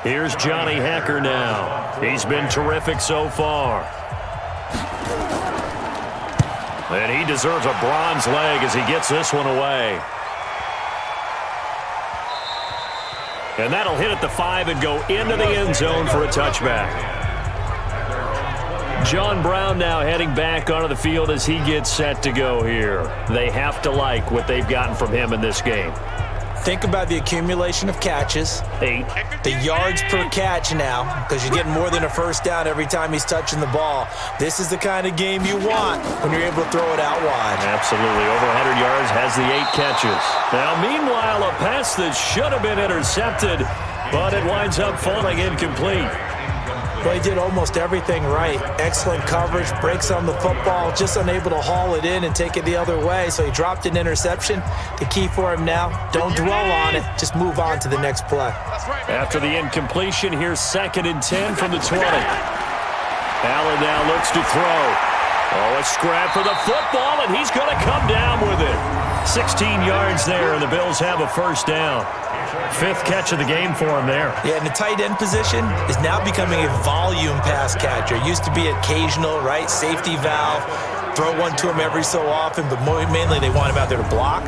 Here's Johnny Hacker now. He's been terrific so far. And he deserves a bronze leg as he gets this one away. And that'll hit at the 5 and go into the end zone for a touchback. John Brown now heading back onto the field as he gets set to go here. They have to like what they've gotten from him in this game. Think about the accumulation of catches. 8. The yards per catch now, because you're getting more than a first down every time he's touching the ball. This is the kind of game you want when you're able to throw it out wide. Absolutely. Over 100 yards, has the 8 catches. Now, meanwhile, a pass that should have been intercepted, but it winds up falling incomplete. Well, he did almost everything right. Excellent coverage, breaks on the football, just unable to haul it in and take it the other way. So he dropped an interception. The key for him now, don't dwell on it. Just move on to the next play. After the incompletion, here's 2nd and 10 from the 20. Allen now looks to throw. Oh, a scrap for the football, and he's going to come down with it. 16 yards there, and the Bills have a first down. 5th catch of the game for him there. Yeah, and the tight end position is now becoming a volume pass catcher. Used to be occasional, right? Safety valve. Throw one to him every so often, but mainly they want him out there to block.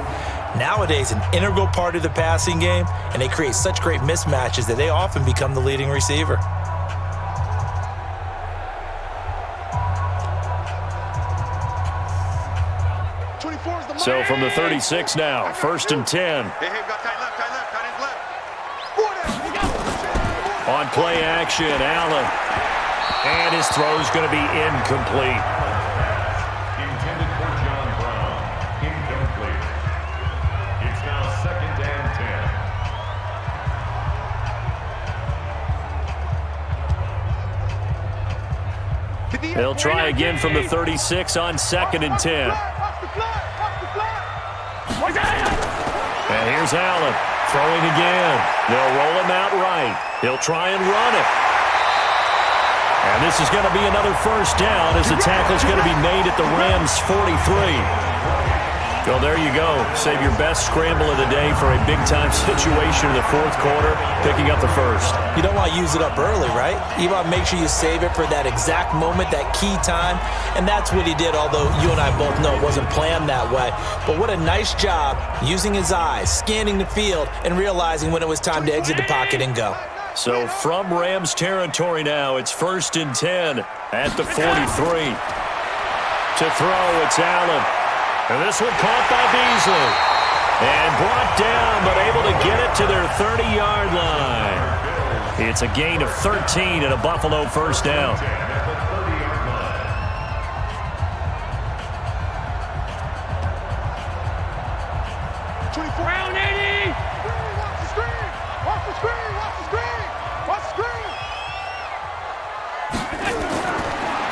Nowadays, an integral part of the passing game, and they create such great mismatches that they often become the leading receiver. So from the 36 now, 1st and 10. On play action, Allen. And his throw's going to be incomplete. Intended for John Brown. Incomplete. It's now 2nd and 10. They'll try again from the 36 on 2nd and 10. And here's Allen throwing again. They'll roll him out right. He'll try and run it. And this is going to be another first down as the tackle's going to be made at the Rams' 43. Well, there you go. Save your best scramble of the day for a big-time situation in the 4th quarter, picking up the first. You don't want to use it up early, right? You want to make sure you save it for that exact moment, that key time. And that's what he did, although you and I both know it wasn't planned that way. But what a nice job using his eyes, scanning the field, and realizing when it was time to exit the pocket and go. So from Rams territory now, it's 1st and 10 at the 43. To throw, it's Allen. And this one caught by Beasley. And brought down, but able to get it to their 30-yard line. It's a gain of 13 and a Buffalo first down. Round 80! Watch the screen! Watch the screen! Watch the screen! Watch the screen!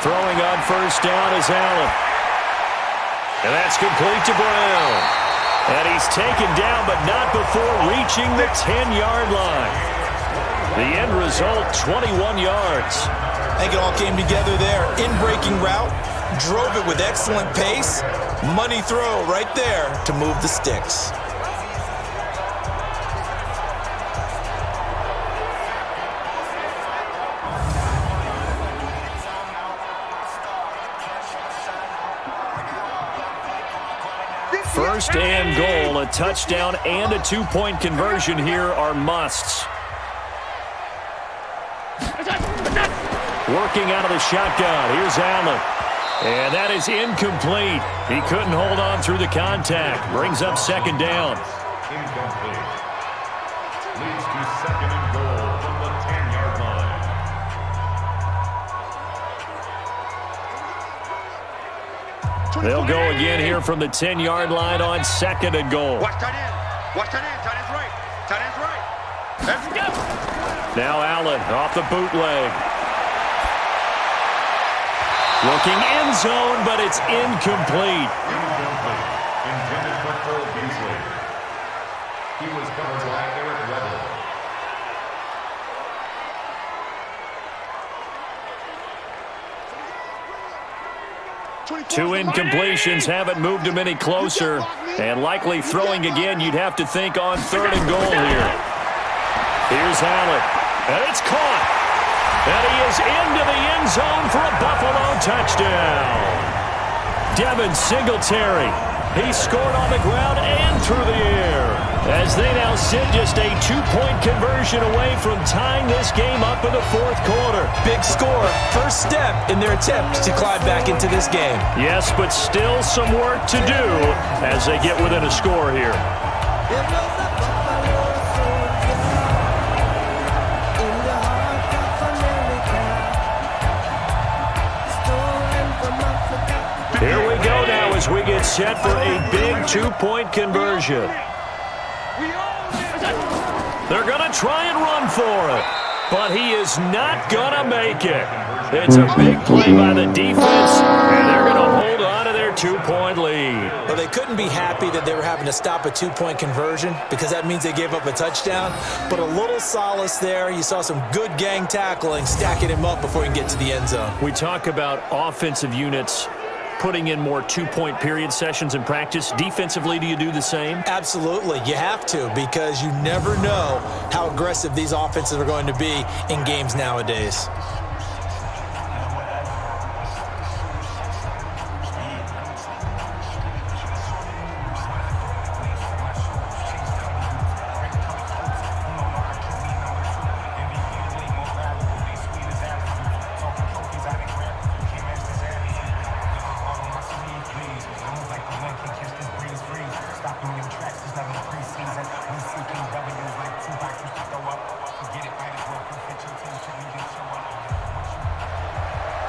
Throwing on first down is Allen. And that's complete to Brown. And he's taken down, but not before reaching the 10-yard line. The end result, 21 yards. I think it all came together there. In-breaking route, drove it with excellent pace. Money throw right there to move the sticks. First and goal, a touchdown and a two-point conversion here are musts. Working out of the shotgun, here's Allen. And that is incomplete. He couldn't hold on through the contact. Brings up second down. Incomplete. Leads to 2nd and goal from the 10-yard line. They'll go again here from the 10-yard line on 2nd and goal. Watch tight end. Watch tight end. Tight end's right. Tight end's right. Let's go. Now Allen off the bootleg. Looking end zone, but it's incomplete. Incomplete. Intended for Phil Beasley. He was covered by Eric Weddle. Two incompletions haven't moved him any closer. And likely throwing again, you'd have to think on 3rd and goal here. Here's Allen. And it's caught. And he is into the end zone for a Buffalo touchdown. Devin Singletary. He scored on the ground and through the air. As they now sit just a 2-point conversion away from tying this game up in the 4th quarter. Big score. First step in their attempt to climb back into this game. Yes, but still some work to do as they get within a score here. Here we go now as we get set for a big 2-point conversion. They're going to try and run for it, but he is not going to make it. It's a big play by the defense, and they're going to hold on to their 2-point lead. Well, they couldn't be happy that they were having to stop a 2-point conversion because that means they gave up a touchdown. But a little solace there. You saw some good gang tackling, stacking him up before he can get to the end zone. We talk about offensive units putting in more 2-point period sessions in practice. Defensively, do you do the same? Absolutely. You have to because you never know how aggressive these offenses are going to be in games nowadays.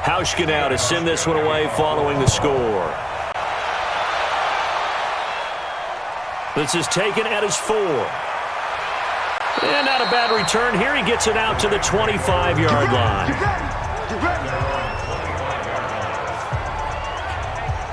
Hauschka now to send this one away following the score. This is taken at his 4. And not a bad return here. He gets it out to the 25-yard line.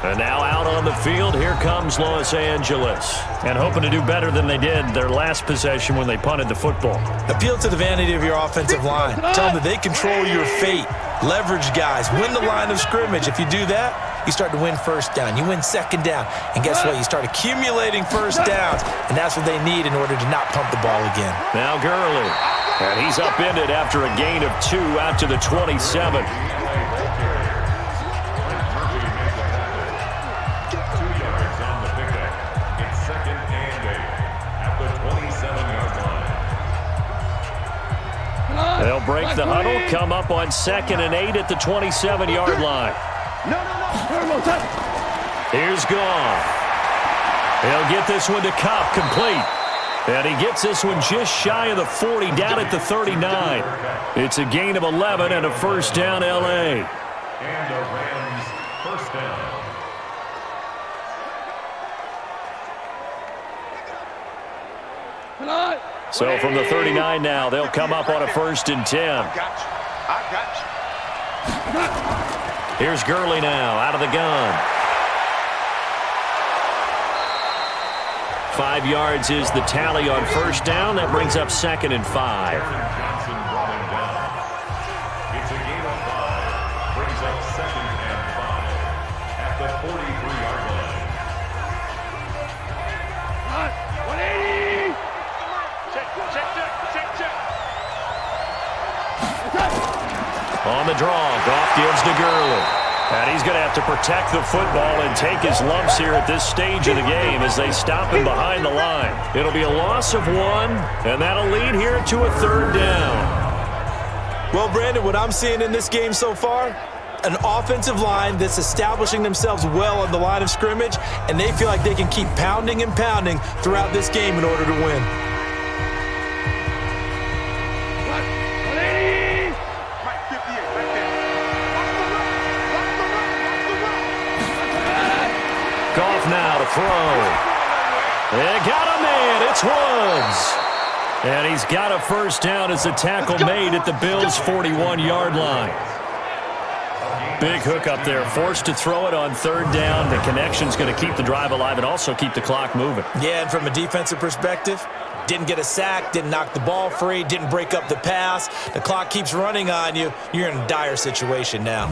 And now out on the field, here comes Los Angeles. And hoping to do better than they did their last possession when they punted the football. Appeal to the vanity of your offensive line. Tell them that they control your fate. Leverage guys. Win the line of scrimmage. If you do that, you start to win first down. You win second down. And guess what? You start accumulating first downs. And that's what they need in order to not pump the ball again. Now Gurley. And he's upended after a gain of 2 out to the 27. break the huddle, come up on 2nd and 8 at the 27-yard line. Here's Goff. He'll get this one to Cobb, complete. And he gets this one just shy of the 40, down at the 39. It's a gain of 11 and a first down, L.A. And the Rams first down. So from the 39 now, they'll come up on a 1st and 10. I got you. Here's Gurley now, out of the gun. 5 yards is the tally on first down. That brings up 2nd and 5. Johnson brought him down. It's a gain of 5. Brings up 2nd and 5 at the 43-yard line. 180. On the draw, Goff gives to Gurley. And he's going to have to protect the football and take his lumps here at this stage of the game as they stop him behind the line. It'll be a loss of 1, and that'll lead here to a 3rd down. Well, Brandon, what I'm seeing in this game so far, an offensive line that's establishing themselves well on the line of scrimmage, and they feel like they can keep pounding and pounding throughout this game in order to win. Goff now to throw. They got a man. It's Woods. And he's got a first down as the tackle made at the Bills' 41-yard line. Big hook up there. Forced to throw it on 3rd down. The connection's going to keep the drive alive and also keep the clock moving. Yeah, and from a defensive perspective, didn't get a sack, didn't knock the ball free, didn't break up the pass. The clock keeps running on you. You're in a dire situation now.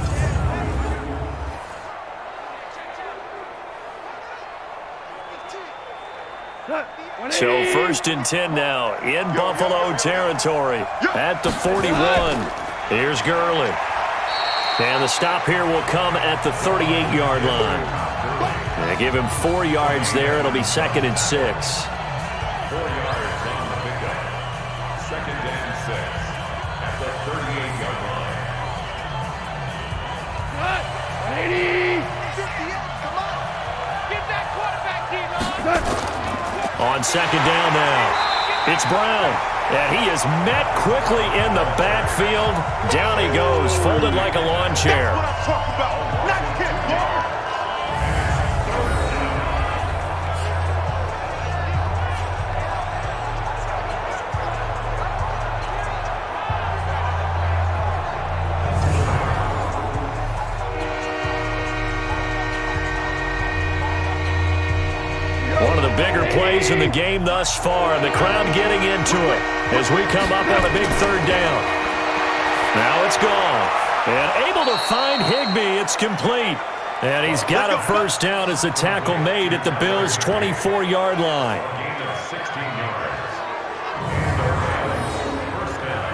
So 1st and 10 now in Buffalo territory at the 41. Here's Gurley. And the stop here will come at the 38-yard line. They give him 4 yards there. It'll be 2nd and 6. 4 yards on the pickup. 2nd and 6 at the 38-yard line. 180. Come on. Get that quarterback here, On 2nd down now, it's Brown. And he is met quickly in the backfield. Down he goes, folded like a lawn chair. That's what I'm talking about. Nice hit, boy. One of the bigger plays in the game thus far, and the crowd getting into it as we come up on a big 3rd down. Now it's Goff, and able to find Higbee. It's complete, and he's got a first down as the tackle made at the Bills' 24-yard line. Gain of 16 yards. And the Rams first down.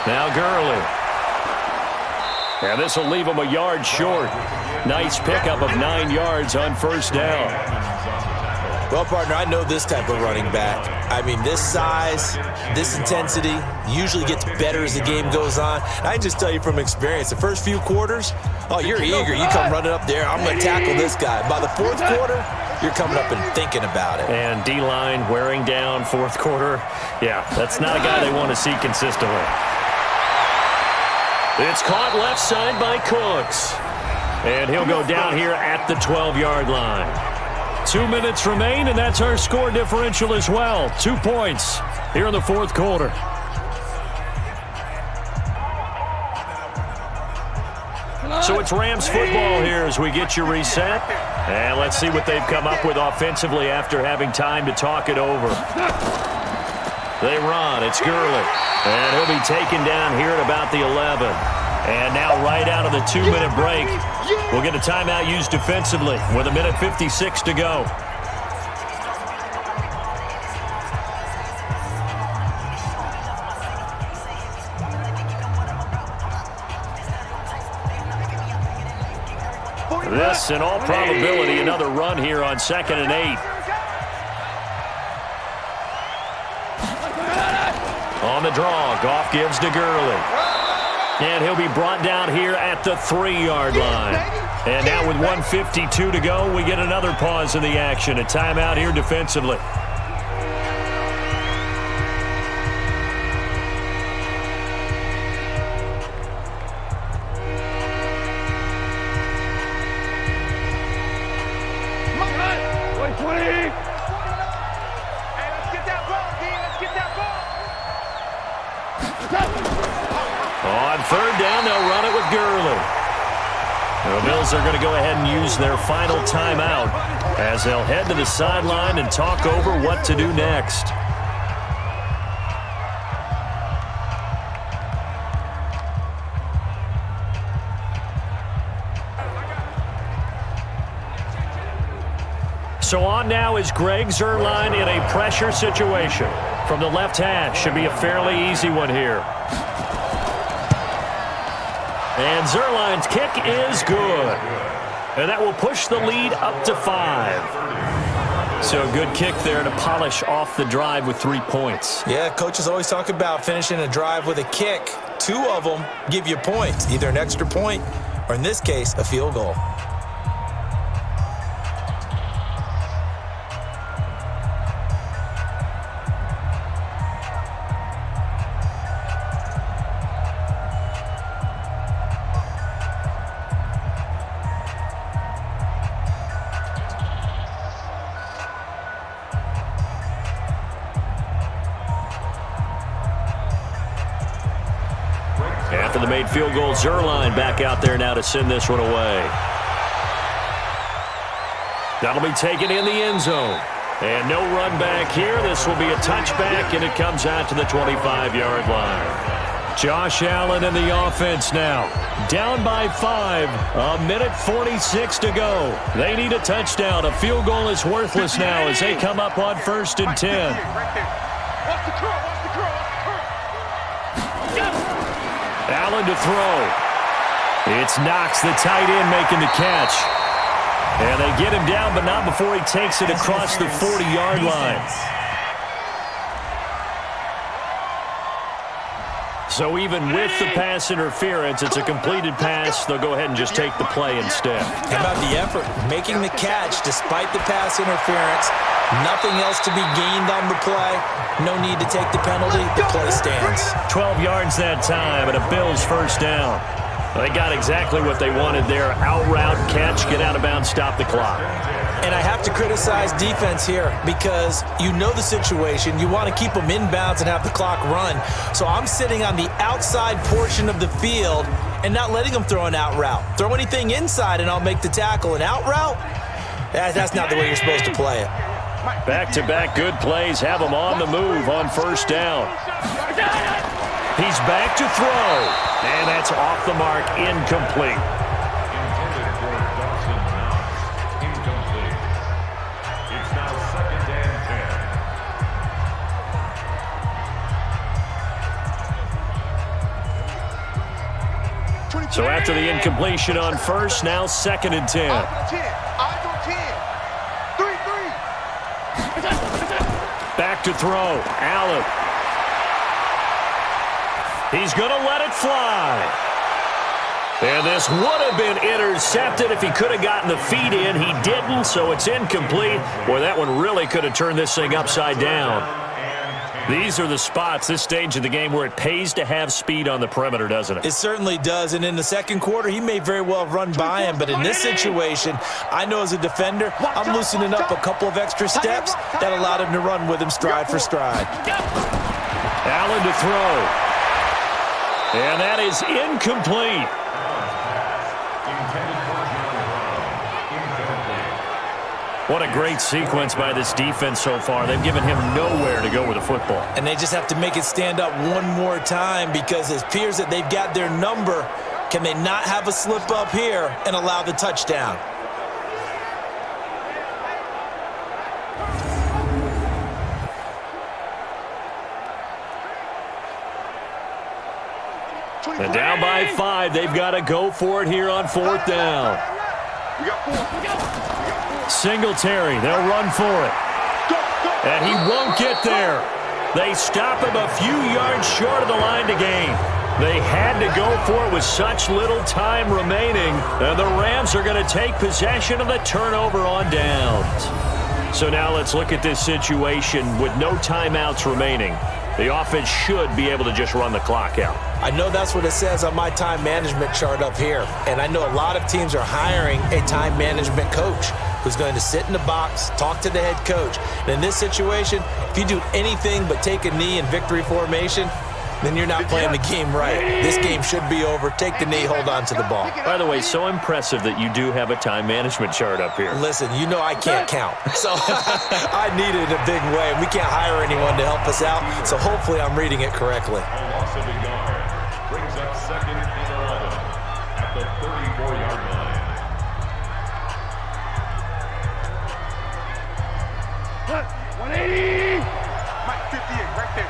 Now Gurley. And this will leave him a yard short. Nice pickup of 9 yards on first down. Well, partner, I know this type of running back. I mean, this size, this intensity usually gets better as the game goes on. I can just tell you from experience, the first few quarters, oh, you're eager. You come running up there, I'm going to tackle this guy. By the 4th quarter, you're coming up and thinking about it. And D-line wearing down 4th quarter. Yeah, that's not a guy they want to see consistently. It's caught left side by Cooks. And he'll go down here at the 12-yard line. 2 minutes remain, and that's our score differential as well. 2 points here in the 4th quarter. So it's Rams football here as we get you reset. And let's see what they've come up with offensively after having time to talk it over. They run. It's Gurley. And he'll be taken down here at about the 11. And now right out of the 2-minute break, we'll get a timeout used defensively with 1:56 to go. This, in all probability, another run here on 2nd and 8. On the draw, Goff gives to Gurley. And he'll be brought down here at the 3-yard line. And now with 1:52 to go, we get another pause in the action. A timeout here defensively. On 3rd down, they'll run it with Gurley. The Bills are going to go ahead and use their final timeout as they'll head to the sideline and talk over what to do next. So on now is Greg Zuerlein in a pressure situation. From the left hash, should be a fairly easy one here. And Zuerlein's kick is good. And that will push the lead up to 5. So a good kick there to polish off the drive with 3 points. Yeah, coaches always talk about finishing a drive with a kick. 2 of them give you points, either an extra point or, in this case, a field goal. After the made field goal, Zuerlein back out there now to send this one away. That'll be taken in the end zone. And no run back here. This will be a touchback, and it comes out to the 25-yard line. Josh Allen in the offense now. Down by 5. 1:46 to go. They need a touchdown. A field goal is worthless now as they come up on 1st and 10. Allen to throw. It's Knox, the tight end, making the catch. And they get him down, but not before he takes it across the 40-yard line. So even with the pass interference, it's a completed pass. They'll go ahead and just take the play instead. How about the effort? Making the catch despite the pass interference. Nothing else to be gained on the play. No need to take the penalty. The play stands. 12 yards that time and a Bills first down. They got exactly what they wanted there. Out route, catch, get out of bounds, stop the clock. And I have to criticize defense here because you know the situation. You want to keep them inbounds and have the clock run. So I'm sitting on the outside portion of the field and not letting them throw an out route. Throw anything inside and I'll make the tackle. An out route? That's not the way you're supposed to play it. Back-to-back good plays have him on the move on first down. He's back to throw, and that's off the mark, incomplete. Intended for Dawson Knox. Incomplete. It's now 2nd and 10. So after the incompletion on first, now 2nd and 10. Back to throw. Allen. He's going to let it fly. And this would have been intercepted if he could have gotten the feet in. He didn't, so it's incomplete. Boy, that one really could have turned this thing upside down. These are the spots, this stage of the game, where it pays to have speed on the perimeter, doesn't it? It certainly does, and in the second quarter, he may very well have run by him, but in this situation, I know as a defender, I'm loosening up a couple of extra steps that allowed him to run with him stride for stride. Allen to throw. And that is incomplete. What a great sequence by this defense so far. They've given him nowhere to go with the football. And they just have to make it stand up one more time because it appears that they've got their number. Can they not have a slip up here and allow the touchdown? And down by 5. They've got to go for it here on 4th down. Singletary, they'll run for it. And he won't get there. They stop him a few yards short of the line to gain. They had to go for it with such little time remaining. And the Rams are going to take possession of the turnover on downs. So now let's look at this situation with no timeouts remaining. The offense should be able to just run the clock out. I know that's what it says on my time management chart up here. And I know a lot of teams are hiring a time management coach who's going to sit in the box, talk to the head coach. And in this situation, if you do anything but take a knee in victory formation, then you're not playing the game right. This game should be over. Take the knee, hold on to the ball. By the way, so impressive that you do have a time management chart up here. Listen, you know I can't count. So I need it in a big way. We can't hire anyone to help us out. So hopefully I'm reading it correctly. A loss of a yard brings up 2nd and 11 at the 34-yard line. What? 180. Mike 58, right there.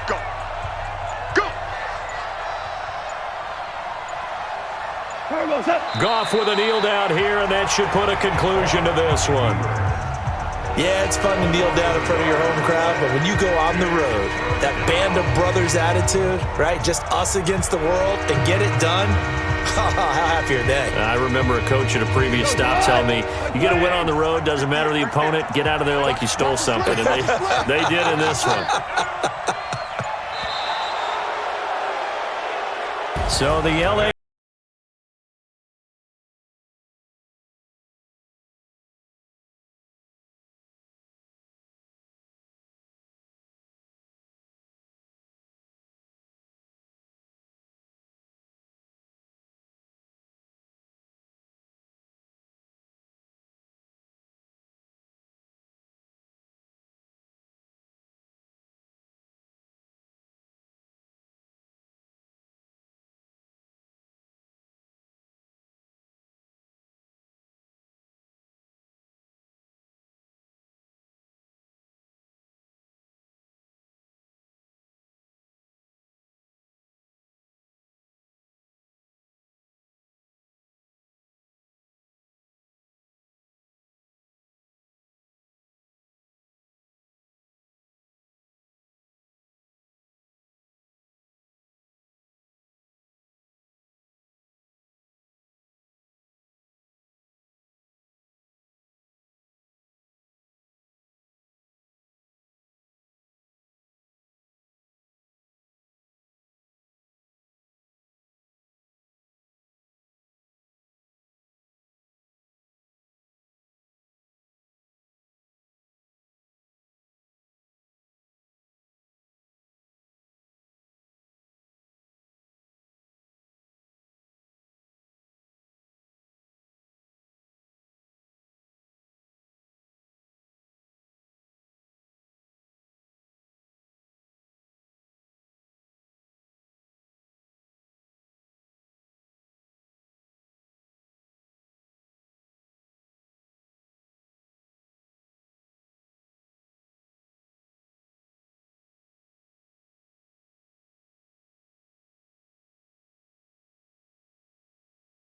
Go. Go. Goff with a kneel down here, and that should put a conclusion to this one. Yeah, it's fun to kneel down in front of your home crowd, but when you go on the road, that band of brothers attitude, right? Just us against the world and get it done. How happy are they? I remember a coach at a previous stop telling me, you get a win on the road, doesn't matter the opponent, get out of there like you stole something. And they did in this one. So the LA